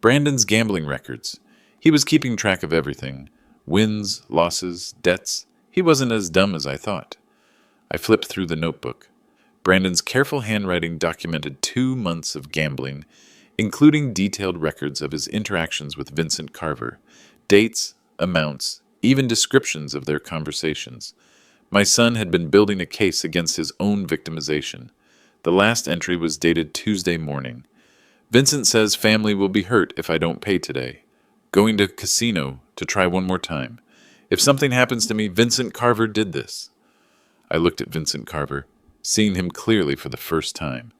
Brandon's gambling records. He was keeping track of everything. Wins, losses, debts. He wasn't as dumb as I thought. I flipped through the notebook. Brandon's careful handwriting documented 2 months of gambling, including detailed records of his interactions with Vincent Carver, dates, amounts, even descriptions of their conversations. My son had been building a case against his own victimization. The last entry was dated Tuesday morning. Vincent says family will be hurt if I don't pay today. Going to casino to try one more time. If something happens to me, Vincent Carver did this. I looked at Vincent Carver, seeing him clearly for the first time.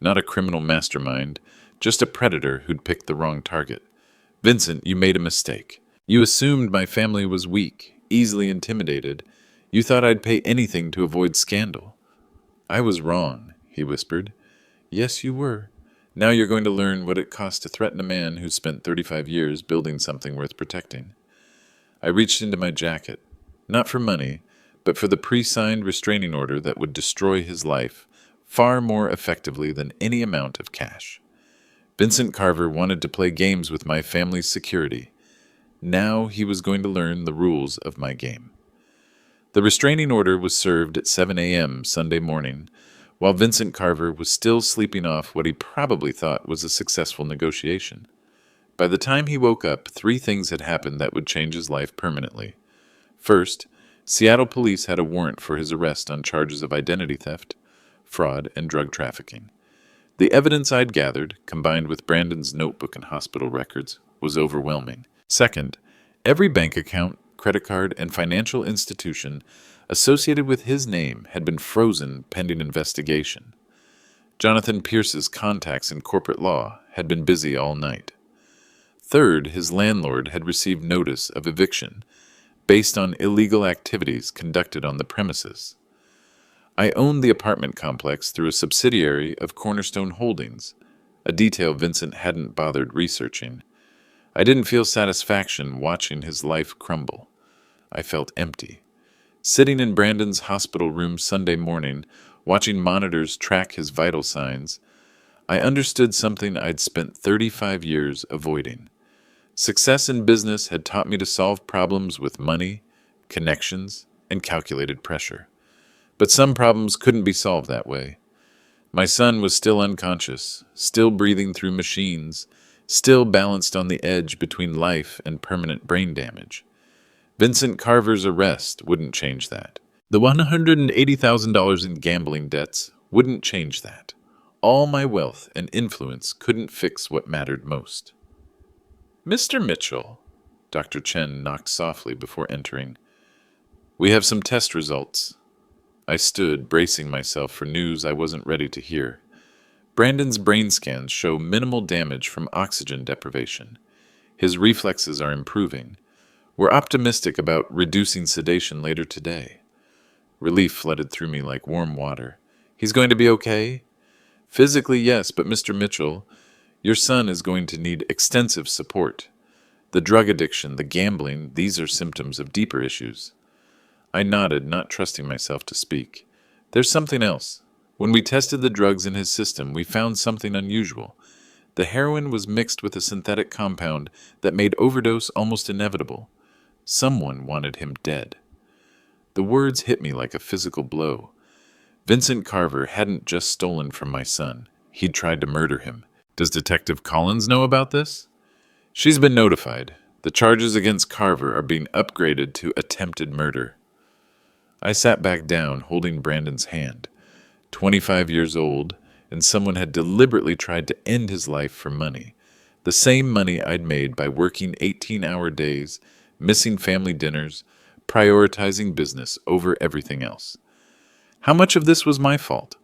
Not a criminal mastermind, just a predator who'd picked the wrong target. Vincent, you made a mistake. You assumed my family was weak, easily intimidated. You thought I'd pay anything to avoid scandal. I was wrong, he whispered. Yes, you were. Now you're going to learn what it costs to threaten a man who spent 35 years building something worth protecting. I reached into my jacket, not for money, but for the pre-signed restraining order that would destroy his life far more effectively than any amount of cash. Vincent Carver wanted to play games with my family's security. Now he was going to learn the rules of my game. The restraining order was served at 7 a.m. Sunday morning, while Vincent Carver was still sleeping off what he probably thought was a successful negotiation. By the time he woke up, 3 things had happened that would change his life permanently. First, Seattle police had a warrant for his arrest on charges of identity theft, fraud, and drug trafficking. The evidence I'd gathered, combined with Brandon's notebook and hospital records, was overwhelming. Second, every bank account, credit card, and financial institution associated with his name had been frozen pending investigation. Jonathan Pierce's contacts in corporate law had been busy all night. Third, his landlord had received notice of eviction based on illegal activities conducted on the premises. I owned the apartment complex through a subsidiary of Cornerstone Holdings, a detail Vincent hadn't bothered researching. I didn't feel satisfaction watching his life crumble. I felt empty. Sitting in Brandon's hospital room Sunday morning, watching monitors track his vital signs, I understood something I'd spent 35 years avoiding. Success in business had taught me to solve problems with money, connections, and calculated pressure. But some problems couldn't be solved that way. My son was still unconscious, still breathing through machines, still balanced on the edge between life and permanent brain damage. Vincent Carver's arrest wouldn't change that. The $180,000 in gambling debts wouldn't change that. All my wealth and influence couldn't fix what mattered most. Mr. Mitchell, Dr. Chen knocked softly before entering. We have some test results. I stood, bracing myself for news I wasn't ready to hear. Brandon's brain scans show minimal damage from oxygen deprivation. His reflexes are improving. We're optimistic about reducing sedation later today. Relief flooded through me like warm water. He's going to be okay? Physically, yes, but Mr. Mitchell, your son is going to need extensive support. The drug addiction, the gambling, these are symptoms of deeper issues. I nodded, not trusting myself to speak. There's something else. When we tested the drugs in his system, we found something unusual. The heroin was mixed with a synthetic compound that made overdose almost inevitable. Someone wanted him dead. The words hit me like a physical blow. Vincent Carver hadn't just stolen from my son. He'd tried to murder him. Does Detective Collins know about this? She's been notified. The charges against Carver are being upgraded to attempted murder. I sat back down, holding Brandon's hand. 25 years old, and someone had deliberately tried to end his life for money. The same money I'd made by working 18-hour days, missing family dinners, prioritizing business over everything else. How much of this was my fault?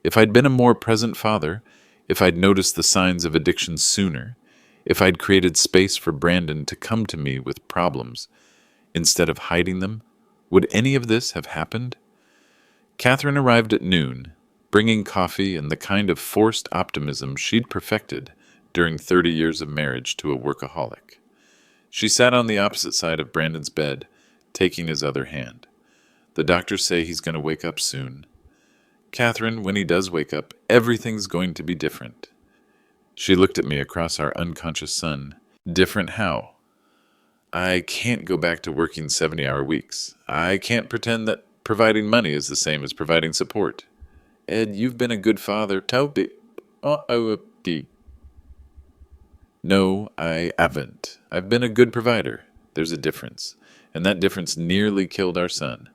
If I'd been a more present father, if I'd noticed the signs of addiction sooner, if I'd created space for Brandon to come to me with problems instead of hiding them, would any of this have happened? Catherine arrived at noon, bringing coffee and the kind of forced optimism she'd perfected during 30 years of marriage to a workaholic. She sat on the opposite side of Brandon's bed, taking his other hand. The doctors say he's going to wake up soon. Catherine, when he does wake up, everything's going to be different. She looked at me across our unconscious son. Different how? I can't go back to working 70-hour weeks. I can't pretend that providing money is the same as providing support. Ed, you've been a good father. Toby. No, I haven't. I've been a good provider. There's a difference. And that difference nearly killed our son.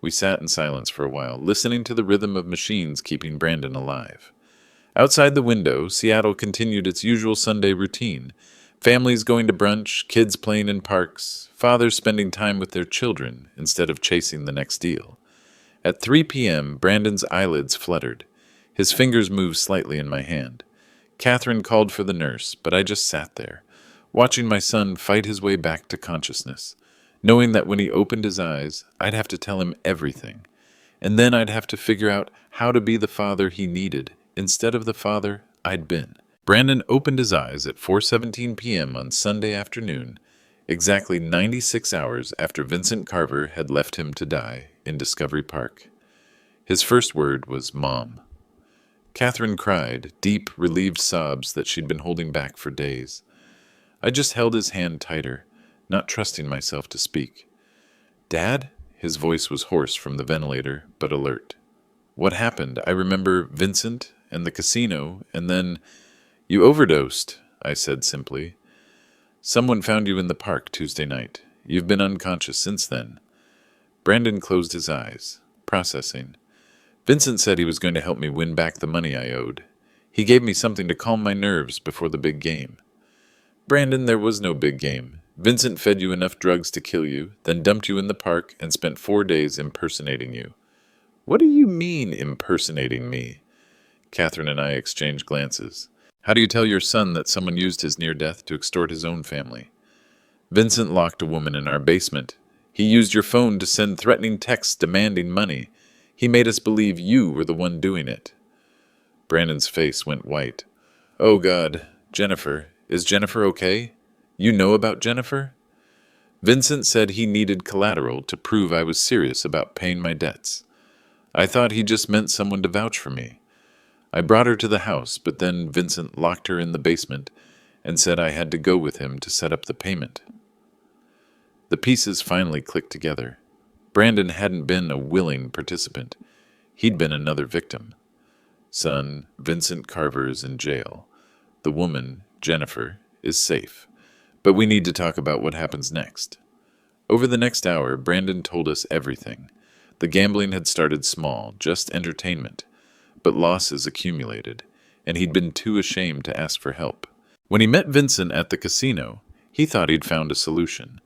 We sat in silence for a while, listening to the rhythm of machines keeping Brandon alive. Outside the window, Seattle continued its usual Sunday routine. Families going to brunch, kids playing in parks, fathers spending time with their children instead of chasing the next deal. At 3 p.m., Brandon's eyelids fluttered. His fingers moved slightly in my hand. Catherine called for the nurse, but I just sat there, watching my son fight his way back to consciousness, knowing that when he opened his eyes, I'd have to tell him everything. And then I'd have to figure out how to be the father he needed instead of the father I'd been. Brandon opened his eyes at 4:17 p.m. on Sunday afternoon, exactly 96 hours after Vincent Carver had left him to die in Discovery Park. His first word was Mom. Catherine cried, deep, relieved sobs that she'd been holding back for days. I just held his hand tighter, not trusting myself to speak. Dad? His voice was hoarse from the ventilator, but alert. What happened? I remember Vincent and the casino, and then... You overdosed, I said simply. Someone found you in the park Tuesday night. You've been unconscious since then. Brandon closed his eyes, processing. Vincent said he was going to help me win back the money I owed. He gave me something to calm my nerves before the big game. Brandon, there was no big game. Vincent fed you enough drugs to kill you, then dumped you in the park and spent 4 days impersonating you. What do you mean, impersonating me? Catherine and I exchanged glances. How do you tell your son that someone used his near death to extort his own family? Vincent locked a woman in our basement. He used your phone to send threatening texts demanding money. He made us believe you were the one doing it. Brandon's face went white. Oh, God. Jennifer. Is Jennifer okay? You know about Jennifer? Vincent said he needed collateral to prove I was serious about paying my debts. I thought he just meant someone to vouch for me. I brought her to the house, but then Vincent locked her in the basement and said I had to go with him to set up the payment. The pieces finally clicked together. Brandon hadn't been a willing participant. He'd been another victim. Son, Vincent Carver is in jail. The woman, Jennifer, is safe. But we need to talk about what happens next. Over the next hour, Brandon told us everything. The gambling had started small, just entertainment. But losses accumulated, and he'd been too ashamed to ask for help. When he met Vincent at the casino, he thought he'd found a solution.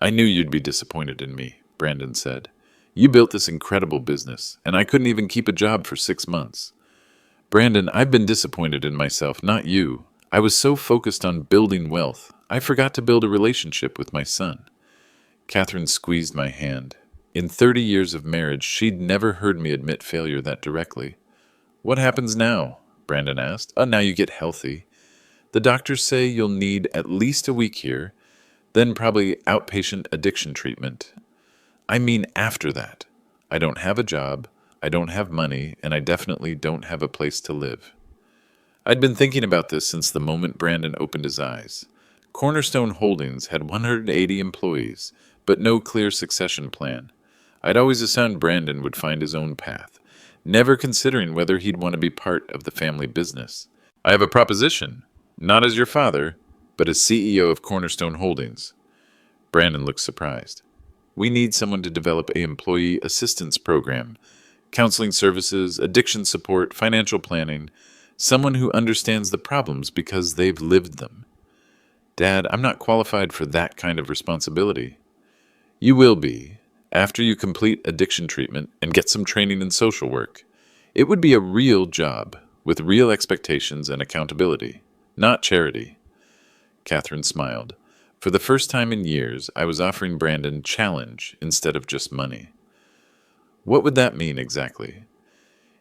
I knew you'd be disappointed in me, Brandon said. You built this incredible business, and I couldn't even keep a job for 6 months. Brandon, I've been disappointed in myself, not you. I was so focused on building wealth, I forgot to build a relationship with my son. Catherine squeezed my hand. In 30 years of marriage, she'd never heard me admit failure that directly. What happens now? Brandon asked. Now you get healthy. The doctors say you'll need at least a week here, then probably outpatient addiction treatment. I mean after that. I don't have a job, I don't have money, and I definitely don't have a place to live. I'd been thinking about this since the moment Brandon opened his eyes. Cornerstone Holdings had 180 employees, but no clear succession plan. I'd always assumed Brandon would find his own path, never considering whether he'd want to be part of the family business. I have a proposition, not as your father, but as CEO of Cornerstone Holdings. Brandon looked surprised. We need someone to develop an employee assistance program, counseling services, addiction support, financial planning, someone who understands the problems because they've lived them. Dad, I'm not qualified for that kind of responsibility. You will be, after you complete addiction treatment and get some training in social work. It would be a real job, with real expectations and accountability, not charity. Catherine smiled. For the first time in years, I was offering Brandon challenge instead of just money. What would that mean exactly?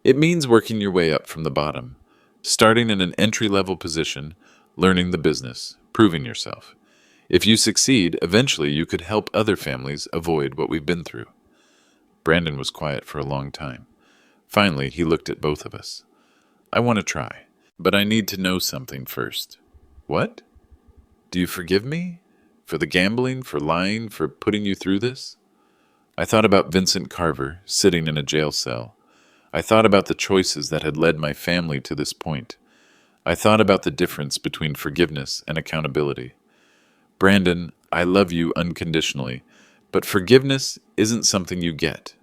It means working your way up from the bottom, starting in an entry-level position, learning the business, proving yourself. If you succeed, eventually you could help other families avoid what we've been through. Brandon was quiet for a long time. Finally, he looked at both of us. I want to try, but I need to know something first. What? Do you forgive me? For the gambling, for lying, for putting you through this? I thought about Vincent Carver, sitting in a jail cell. I thought about the choices that had led my family to this point. I thought about the difference between forgiveness and accountability. Brandon, I love you unconditionally, but forgiveness isn't something you get.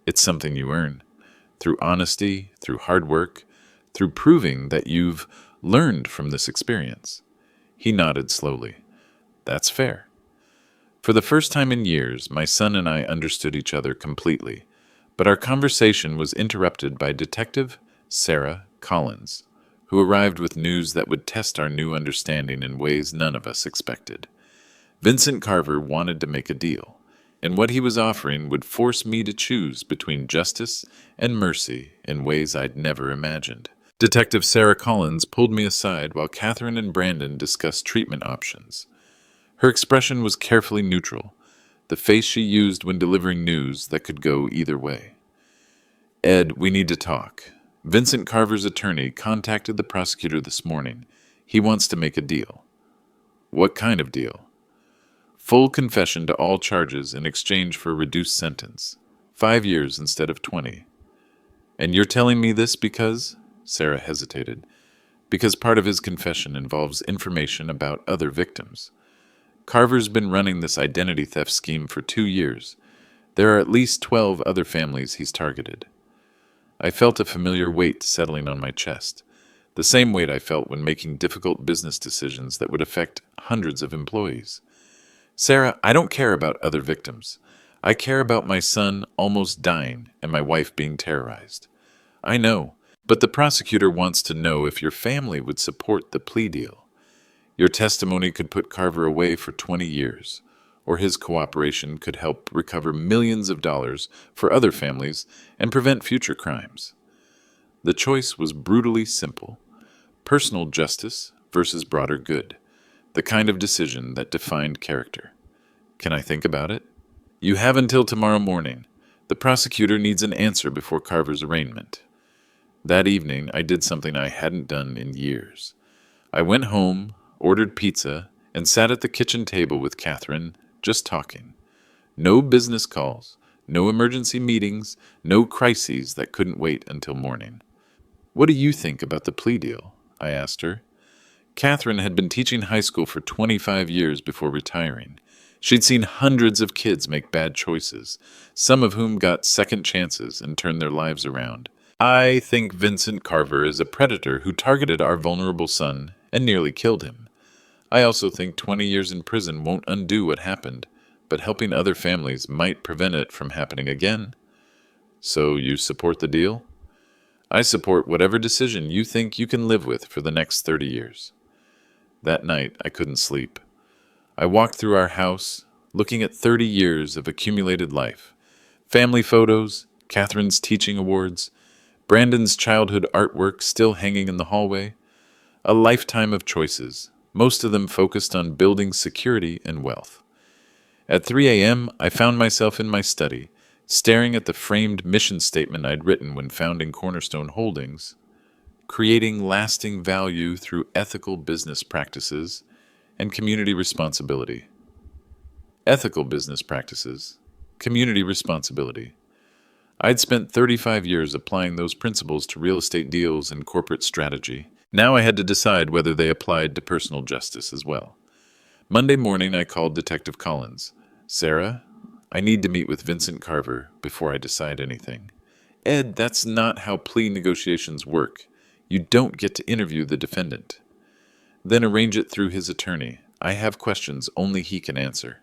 It's something you earn. Through honesty, through hard work, through proving that you've learned from this experience. He nodded slowly. That's fair. For the first time in years, my son and I understood each other completely, but our conversation was interrupted by Detective Sarah Collins, who arrived with news that would test our new understanding in ways none of us expected. Vincent Carver wanted to make a deal, and what he was offering would force me to choose between justice and mercy in ways I'd never imagined. Detective Sarah Collins pulled me aside while Catherine and Brandon discussed treatment options. Her expression was carefully neutral, the face she used when delivering news that could go either way. Ed, we need to talk. Vincent Carver's attorney contacted the prosecutor this morning. He wants to make a deal. What kind of deal? Full confession to all charges in exchange for a reduced sentence. 5 years instead of 20. And you're telling me this because? Sarah hesitated. Because part of his confession involves information about other victims. Carver's been running this identity theft scheme for 2 years. There are at least 12 other families he's targeted. I felt a familiar weight settling on my chest, the same weight I felt when making difficult business decisions that would affect hundreds of employees. Sarah, I don't care about other victims. I care about my son almost dying and my wife being terrorized. I know, but the prosecutor wants to know if your family would support the plea deal. Your testimony could put Carver away for 20 years, or his cooperation could help recover millions of dollars for other families and prevent future crimes. The choice was brutally simple. Personal justice versus broader good. The kind of decision that defined character. Can I think about it? You have until tomorrow morning. The prosecutor needs an answer before Carver's arraignment. That evening, I did something I hadn't done in years. I went home, ordered pizza, and sat at the kitchen table with Catherine, just talking. No business calls, no emergency meetings, no crises that couldn't wait until morning. What do you think about the plea deal? I asked her. Catherine had been teaching high school for 25 years before retiring. She'd seen hundreds of kids make bad choices, some of whom got second chances and turned their lives around. I think Vincent Carver is a predator who targeted our vulnerable son and nearly killed him. I also think 20 years in prison won't undo what happened, but helping other families might prevent it from happening again. So you support the deal? I support whatever decision you think you can live with for the next 30 years. That night, I couldn't sleep. I walked through our house, looking at 30 years of accumulated life. Family photos, Catherine's teaching awards, Brandon's childhood artwork still hanging in the hallway. A lifetime of choices, most of them focused on building security and wealth. At 3 a.m., I found myself in my study, staring at the framed mission statement I'd written when founding Cornerstone Holdings, creating lasting value through ethical business practices and community responsibility. Ethical business practices, community responsibility. I'd spent 35 years applying those principles to real estate deals and corporate strategy. Now I had to decide whether they applied to personal justice as well. Monday morning, I called Detective Collins. Sarah, I need to meet with Vincent Carver before I decide anything. Ed, that's not how plea negotiations work. You don't get to interview the defendant. Then arrange it through his attorney. I have questions only he can answer.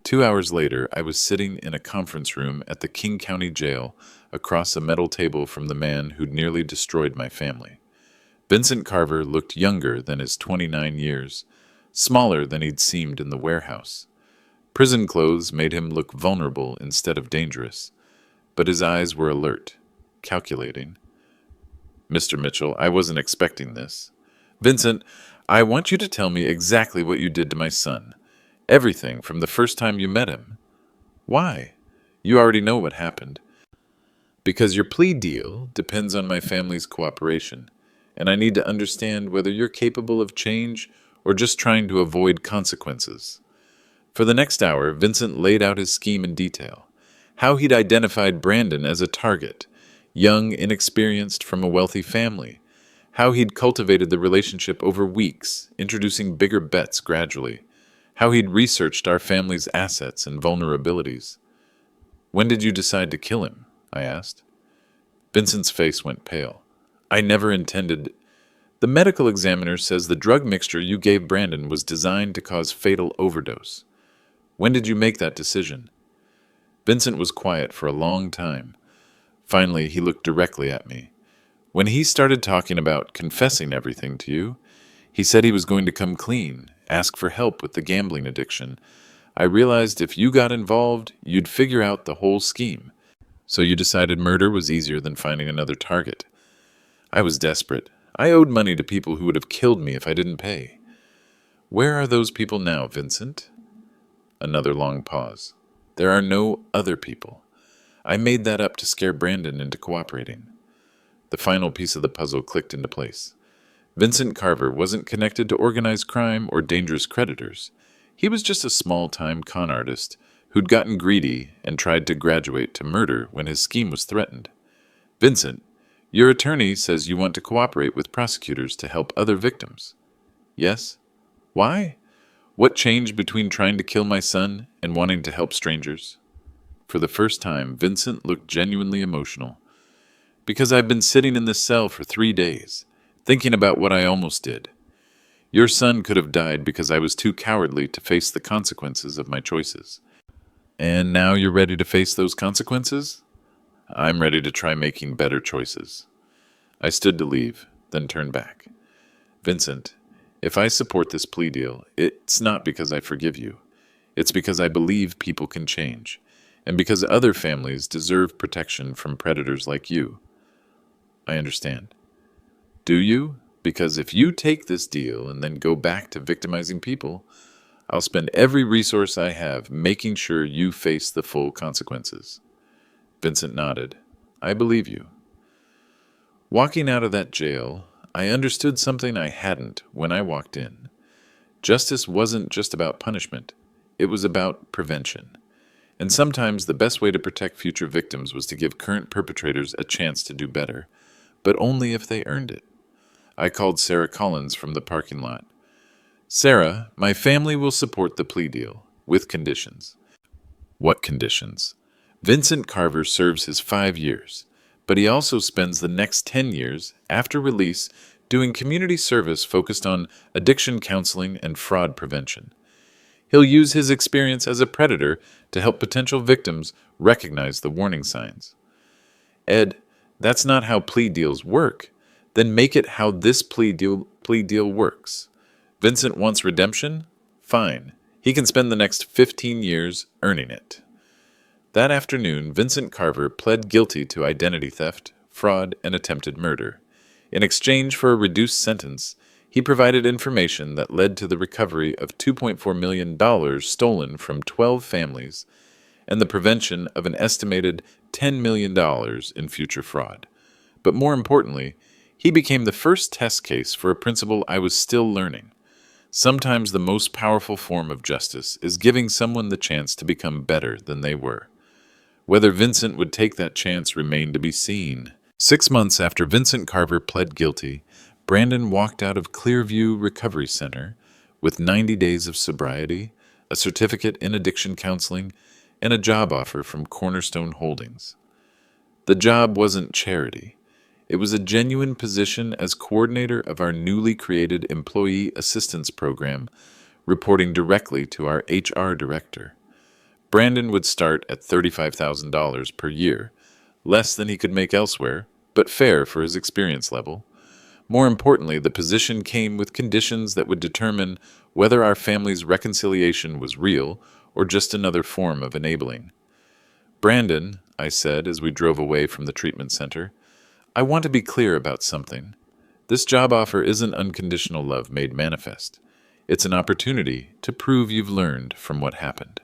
2 hours later, I was sitting in a conference room at the King County Jail across a metal table from the man who'd nearly destroyed my family. Vincent Carver looked younger than his 29 years, smaller than he'd seemed in the warehouse. Prison clothes made him look vulnerable instead of dangerous. but his eyes were alert, calculating. Mr. Mitchell, I wasn't expecting this. Vincent, I want you to tell me exactly what you did to my son. Everything from the first time you met him. Why? You already know what happened. Because your plea deal depends on my family's cooperation, and I need to understand whether you're capable of change or just trying to avoid consequences. For the next hour, Vincent laid out his scheme in detail. How he'd identified Brandon as a target, young, inexperienced, from a wealthy family. How he'd cultivated the relationship over weeks, introducing bigger bets gradually. How he'd researched our family's assets and vulnerabilities. When did you decide to kill him? I asked. Vincent's face went pale. I never intended. The medical examiner says the drug mixture you gave Brandon was designed to cause fatal overdose. When did you make that decision? Vincent was quiet for a long time. Finally, he looked directly at me. When he started talking about confessing everything to you, he said he was going to come clean, ask for help with the gambling addiction. I realized if you got involved, you'd figure out the whole scheme. So you decided murder was easier than finding another target. I was desperate. I owed money to people who would have killed me if I didn't pay. Where are those people now, Vincent? Another long pause. There are no other people. I made that up to scare Brandon into cooperating. The final piece of the puzzle clicked into place. Vincent Carver wasn't connected to organized crime or dangerous creditors. He was just a small-time con artist who'd gotten greedy and tried to graduate to murder when his scheme was threatened. Vincent, your attorney says you want to cooperate with prosecutors to help other victims. Yes? Why? What changed between trying to kill my son and wanting to help strangers? For the first time, Vincent looked genuinely emotional. Because I've been sitting in this cell for 3 days, thinking about what I almost did. Your son could have died because I was too cowardly to face the consequences of my choices. And now you're ready to face those consequences? I'm ready to try making better choices. I stood to leave, then turned back. Vincent, if I support this plea deal, it's not because I forgive you. It's because I believe people can change, and because other families deserve protection from predators like you. I understand. Do you? Because if you take this deal and then go back to victimizing people, I'll spend every resource I have making sure you face the full consequences. Vincent nodded. I believe you. Walking out of that jail, I understood something I hadn't when I walked in. Justice wasn't just about punishment. It was about prevention. And sometimes the best way to protect future victims was to give current perpetrators a chance to do better, but only if they earned it. I called Sarah Collins from the parking lot. Sarah, my family will support the plea deal, with conditions. What conditions? Vincent Carver serves his 5 years, but he also spends the next 10 years, after release, doing community service focused on addiction counseling and fraud prevention. He'll use his experience as a predator to help potential victims recognize the warning signs. Ed, that's not how plea deals work. Then make it how this plea deal works. Vincent wants redemption? Fine. He can spend the next 15 years earning it. That afternoon, Vincent Carver pled guilty to identity theft, fraud, and attempted murder. In exchange for a reduced sentence, he provided information that led to the recovery of $2.4 million stolen from 12 families and the prevention of an estimated $10 million in future fraud. But more importantly, he became the first test case for a principle I was still learning. Sometimes the most powerful form of justice is giving someone the chance to become better than they were. Whether Vincent would take that chance remained to be seen. 6 months after Vincent Carver pled guilty, Brandon walked out of Clearview Recovery Center with 90 days of sobriety, a certificate in addiction counseling, and a job offer from Cornerstone Holdings. The job wasn't charity. It was a genuine position as coordinator of our newly created Employee Assistance Program, reporting directly to our HR director. Brandon would start at $35,000 per year, less than he could make elsewhere, but fair for his experience level. More importantly, the position came with conditions that would determine whether our family's reconciliation was real or just another form of enabling. Brandon, I said as we drove away from the treatment center. I want to be clear about something. This job offer isn't unconditional love made manifest. It's an opportunity to prove you've learned from what happened.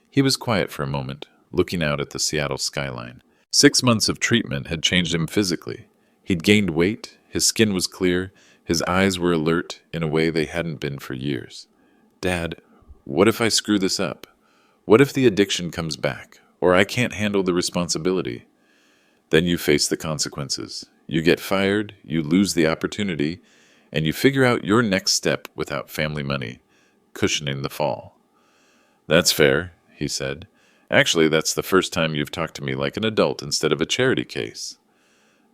He was quiet for a moment, looking out at the Seattle skyline. 6 months of treatment had changed him physically. He'd gained weight, his skin was clear, his eyes were alert in a way they hadn't been for years. Dad, what if I screw this up? What if the addiction comes back, or I can't handle the responsibility? Then you face the consequences. You get fired, you lose the opportunity, and you figure out your next step without family money, cushioning the fall. That's fair, he said. Actually, that's the first time you've talked to me like an adult instead of a charity case.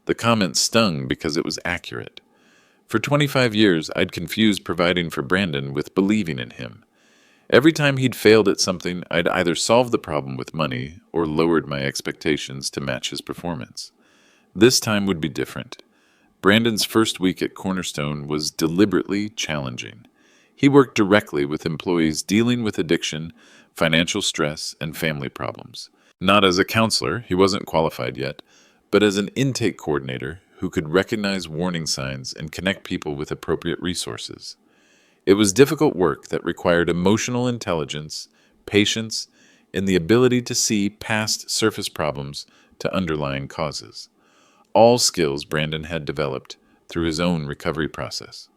The comment stung because it was accurate. For 25 years, I'd confused providing for Brandon with believing in him. Every time he'd failed at something, I'd either solved the problem with money or lowered my expectations to match his performance. This time would be different. Brandon's first week at Cornerstone was deliberately challenging. He worked directly with employees dealing with addiction, financial stress, and family problems. Not as a counselor, he wasn't qualified yet, but as an intake coordinator who could recognize warning signs and connect people with appropriate resources. It was difficult work that required emotional intelligence, patience, and the ability to see past surface problems to underlying causes. All skills Brandon had developed through his own recovery process.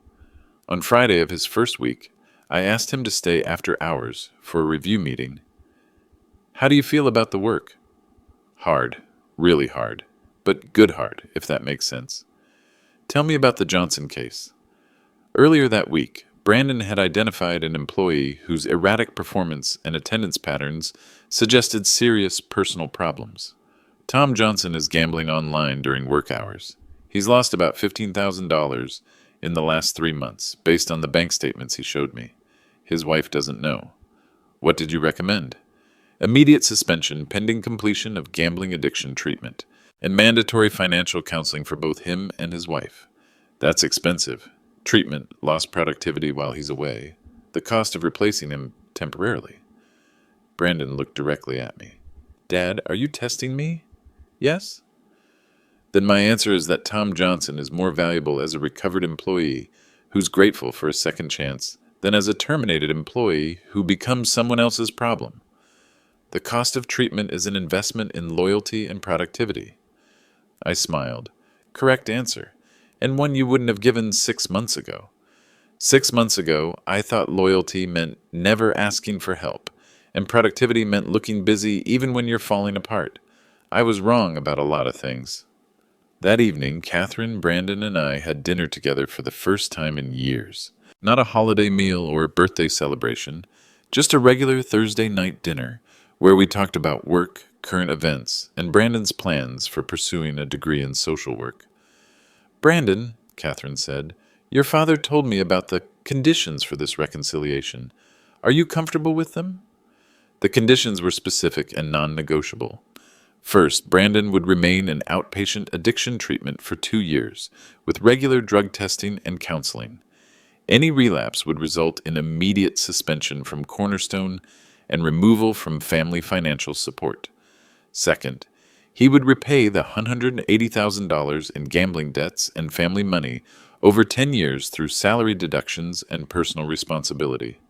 On Friday of his first week, I asked him to stay after hours for a review meeting. How do you feel about the work? Hard, really hard, but good hard, if that makes sense. Tell me about the Johnson case. Earlier that week, Brandon had identified an employee whose erratic performance and attendance patterns suggested serious personal problems. Tom Johnson is gambling online during work hours. He's lost about $15,000 in the last 3 months, based on the bank statements he showed me. His wife doesn't know. What did you recommend? Immediate suspension pending completion of gambling addiction treatment, and mandatory financial counseling for both him and his wife. That's expensive. Treatment, lost productivity while he's away. The cost of replacing him temporarily. Brandon looked directly at me. Dad, are you testing me? Yes? Then my answer is that Tom Johnson is more valuable as a recovered employee who's grateful for a second chance than as a terminated employee who becomes someone else's problem. The cost of treatment is an investment in loyalty and productivity. I smiled. Correct answer, and one you wouldn't have given 6 months ago. 6 months ago, I thought loyalty meant never asking for help, and productivity meant looking busy even when you're falling apart. I was wrong about a lot of things. That evening, Catherine, Brandon, and I had dinner together for the first time in years. Not a holiday meal or a birthday celebration, just a regular Thursday night dinner where we talked about work, current events, and Brandon's plans for pursuing a degree in social work. Brandon, Catherine said, your father told me about the conditions for this reconciliation. Are you comfortable with them? The conditions were specific and non-negotiable. First, Brandon would remain in outpatient addiction treatment for 2 years, with regular drug testing and counseling. Any relapse would result in immediate suspension from Cornerstone and removal from family financial support. Second, he would repay the $180,000 in gambling debts and family money over 10 years through salary deductions and personal responsibility.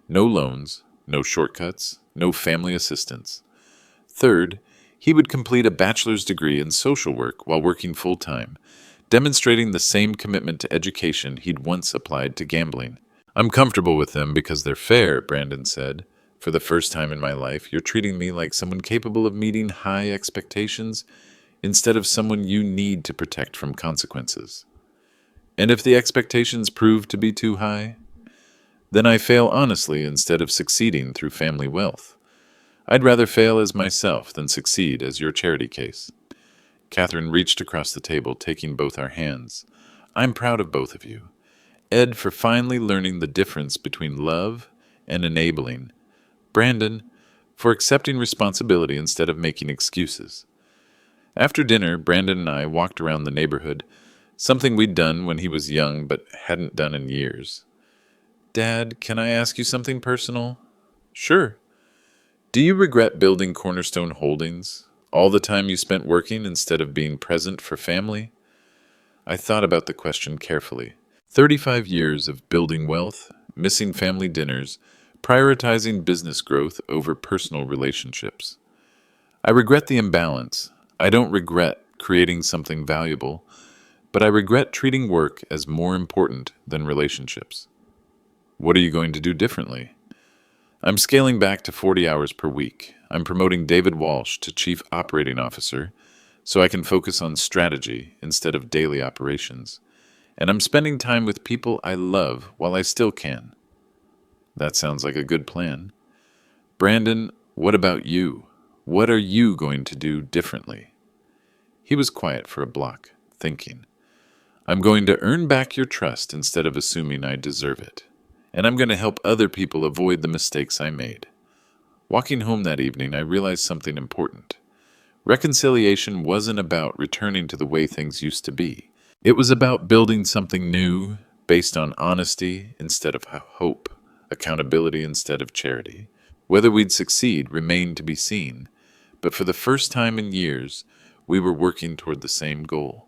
No loans, no shortcuts, no family assistance. Third, he would complete a bachelor's degree in social work while working full-time, demonstrating the same commitment to education he'd once applied to gambling. I'm comfortable with them because they're fair, Brandon said. For the first time in my life, you're treating me like someone capable of meeting high expectations instead of someone you need to protect from consequences. And if the expectations prove to be too high, then I fail honestly instead of succeeding through family wealth. I'd rather fail as myself than succeed as your charity case. Catherine reached across the table, taking both our hands. I'm proud of both of you. Ed, for finally learning the difference between love and enabling. Brandon, for accepting responsibility instead of making excuses. After dinner, Brandon and I walked around the neighborhood, something we'd done when he was young but hadn't done in years. Dad, can I ask you something personal? Sure. Do you regret building Cornerstone Holdings? All the time you spent working instead of being present for family? I thought about the question carefully. 35 years of building wealth, missing family dinners, prioritizing business growth over personal relationships. I regret the imbalance. I don't regret creating something valuable, but I regret treating work as more important than relationships. What are you going to do differently? I'm scaling back to 40 hours per week. I'm promoting David Walsh to Chief Operating Officer so I can focus on strategy instead of daily operations. And I'm spending time with people I love while I still can. That sounds like a good plan. Brandon, what about you? What are you going to do differently? He was quiet for a block, thinking. I'm going to earn back your trust instead of assuming I deserve it. And I'm going to help other people avoid the mistakes I made. Walking home that evening, I realized something important. Reconciliation wasn't about returning to the way things used to be. It was about building something new, based on honesty instead of hope, accountability instead of charity. Whether we'd succeed remained to be seen, but for the first time in years, we were working toward the same goal.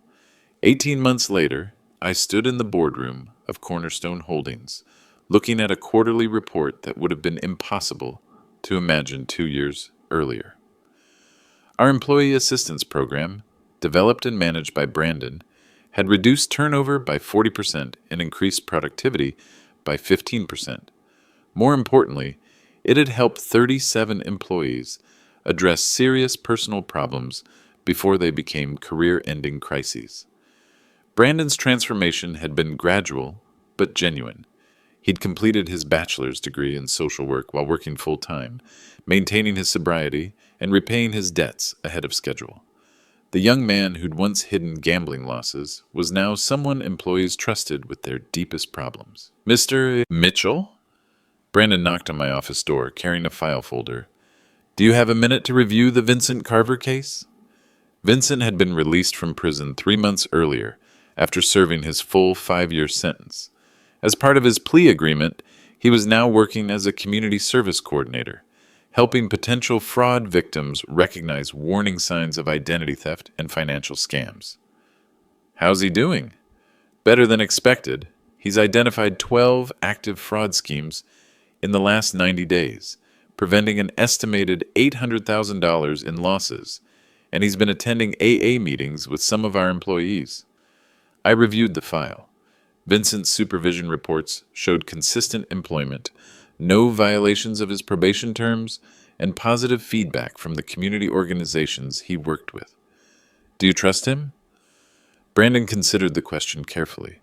18 months later, I stood in the boardroom of Cornerstone Holdings, looking at a quarterly report that would have been impossible to imagine 2 years earlier. Our employee assistance program, developed and managed by Brandon, had reduced turnover by 40% and increased productivity by 15%. More importantly, it had helped 37 employees address serious personal problems before they became career-ending crises. Brandon's transformation had been gradual but genuine. He'd completed his bachelor's degree in social work while working full-time, maintaining his sobriety and repaying his debts ahead of schedule. The young man who'd once hidden gambling losses was now someone employees trusted with their deepest problems. Mr. Mitchell? Brandon knocked on my office door, carrying a file folder. Do you have a minute to review the Vincent Carver case? Vincent had been released from prison 3 months earlier, after serving his full 5-year sentence. As part of his plea agreement, he was now working as a community service coordinator, helping potential fraud victims recognize warning signs of identity theft and financial scams. How's he doing? Better than expected. He's identified 12 active fraud schemes in the last 90 days, preventing an estimated $800,000 in losses, and he's been attending AA meetings with some of our employees. I reviewed the file. Vincent's supervision reports showed consistent employment, no violations of his probation terms, and positive feedback from the community organizations he worked with. Do you trust him? Brandon considered the question carefully.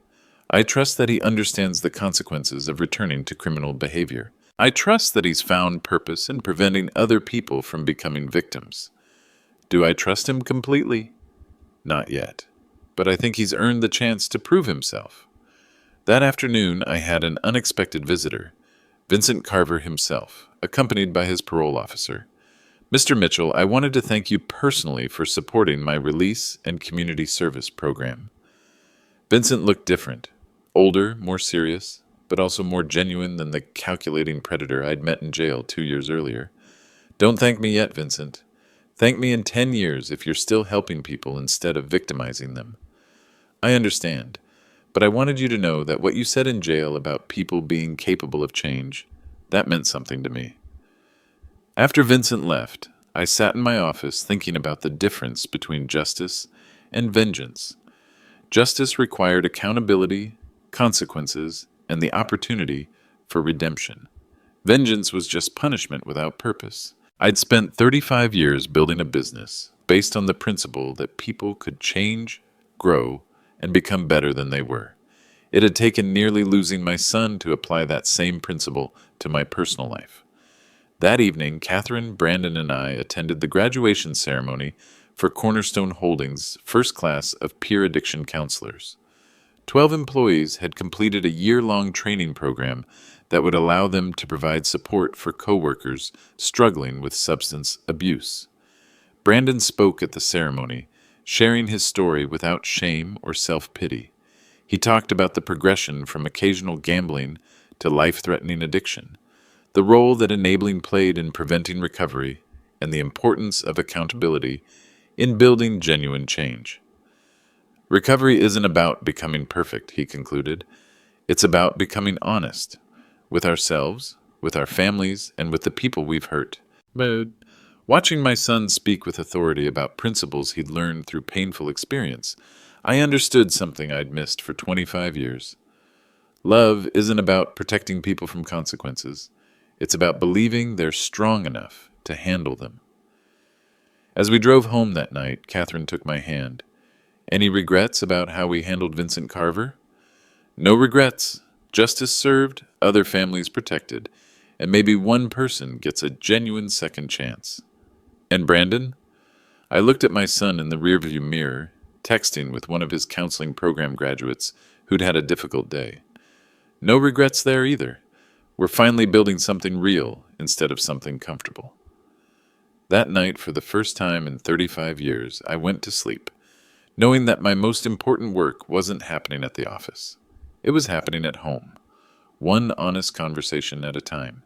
I trust that he understands the consequences of returning to criminal behavior. I trust that he's found purpose in preventing other people from becoming victims. Do I trust him completely? Not yet, but I think he's earned the chance to prove himself. That afternoon, I had an unexpected visitor, Vincent Carver himself, accompanied by his parole officer. Mr. Mitchell, I wanted to thank you personally for supporting my release and community service program. Vincent looked different, older, more serious, but also more genuine than the calculating predator I'd met in jail 2 years earlier. Don't thank me yet, Vincent. Thank me in 10 years if you're still helping people instead of victimizing them. I understand. But I wanted you to know that what you said in jail about people being capable of change, that meant something to me. After Vincent left, I sat in my office thinking about the difference between justice and vengeance. Justice required accountability, consequences, and the opportunity for redemption. Vengeance was just punishment without purpose. I'd spent 35 years building a business based on the principle that people could change, grow, and become better than they were. It had taken nearly losing my son to apply that same principle to my personal life. That evening, Catherine, Brandon, and I attended the graduation ceremony for Cornerstone Holdings' first class of peer addiction counselors. 12 employees had completed a year-long training program that would allow them to provide support for coworkers struggling with substance abuse. Brandon spoke at the ceremony, sharing his story without shame or self-pity. He talked about the progression from occasional gambling to life-threatening addiction, the role that enabling played in preventing recovery, and the importance of accountability in building genuine change. Recovery isn't about becoming perfect, he concluded. It's about becoming honest with ourselves, with our families, and with the people we've hurt. But watching my son speak with authority about principles he'd learned through painful experience, I understood something I'd missed for 25 years. Love isn't about protecting people from consequences. It's about believing they're strong enough to handle them. As we drove home that night, Catherine took my hand. Any regrets about how we handled Vincent Carver? No regrets. Justice served, other families protected, and maybe one person gets a genuine second chance. And Brandon? I looked at my son in the rearview mirror, texting with one of his counseling program graduates who'd had a difficult day. No regrets there either. We're finally building something real instead of something comfortable. That night, for the first time in 35 years, I went to sleep, knowing that my most important work wasn't happening at the office. It was happening at home, one honest conversation at a time.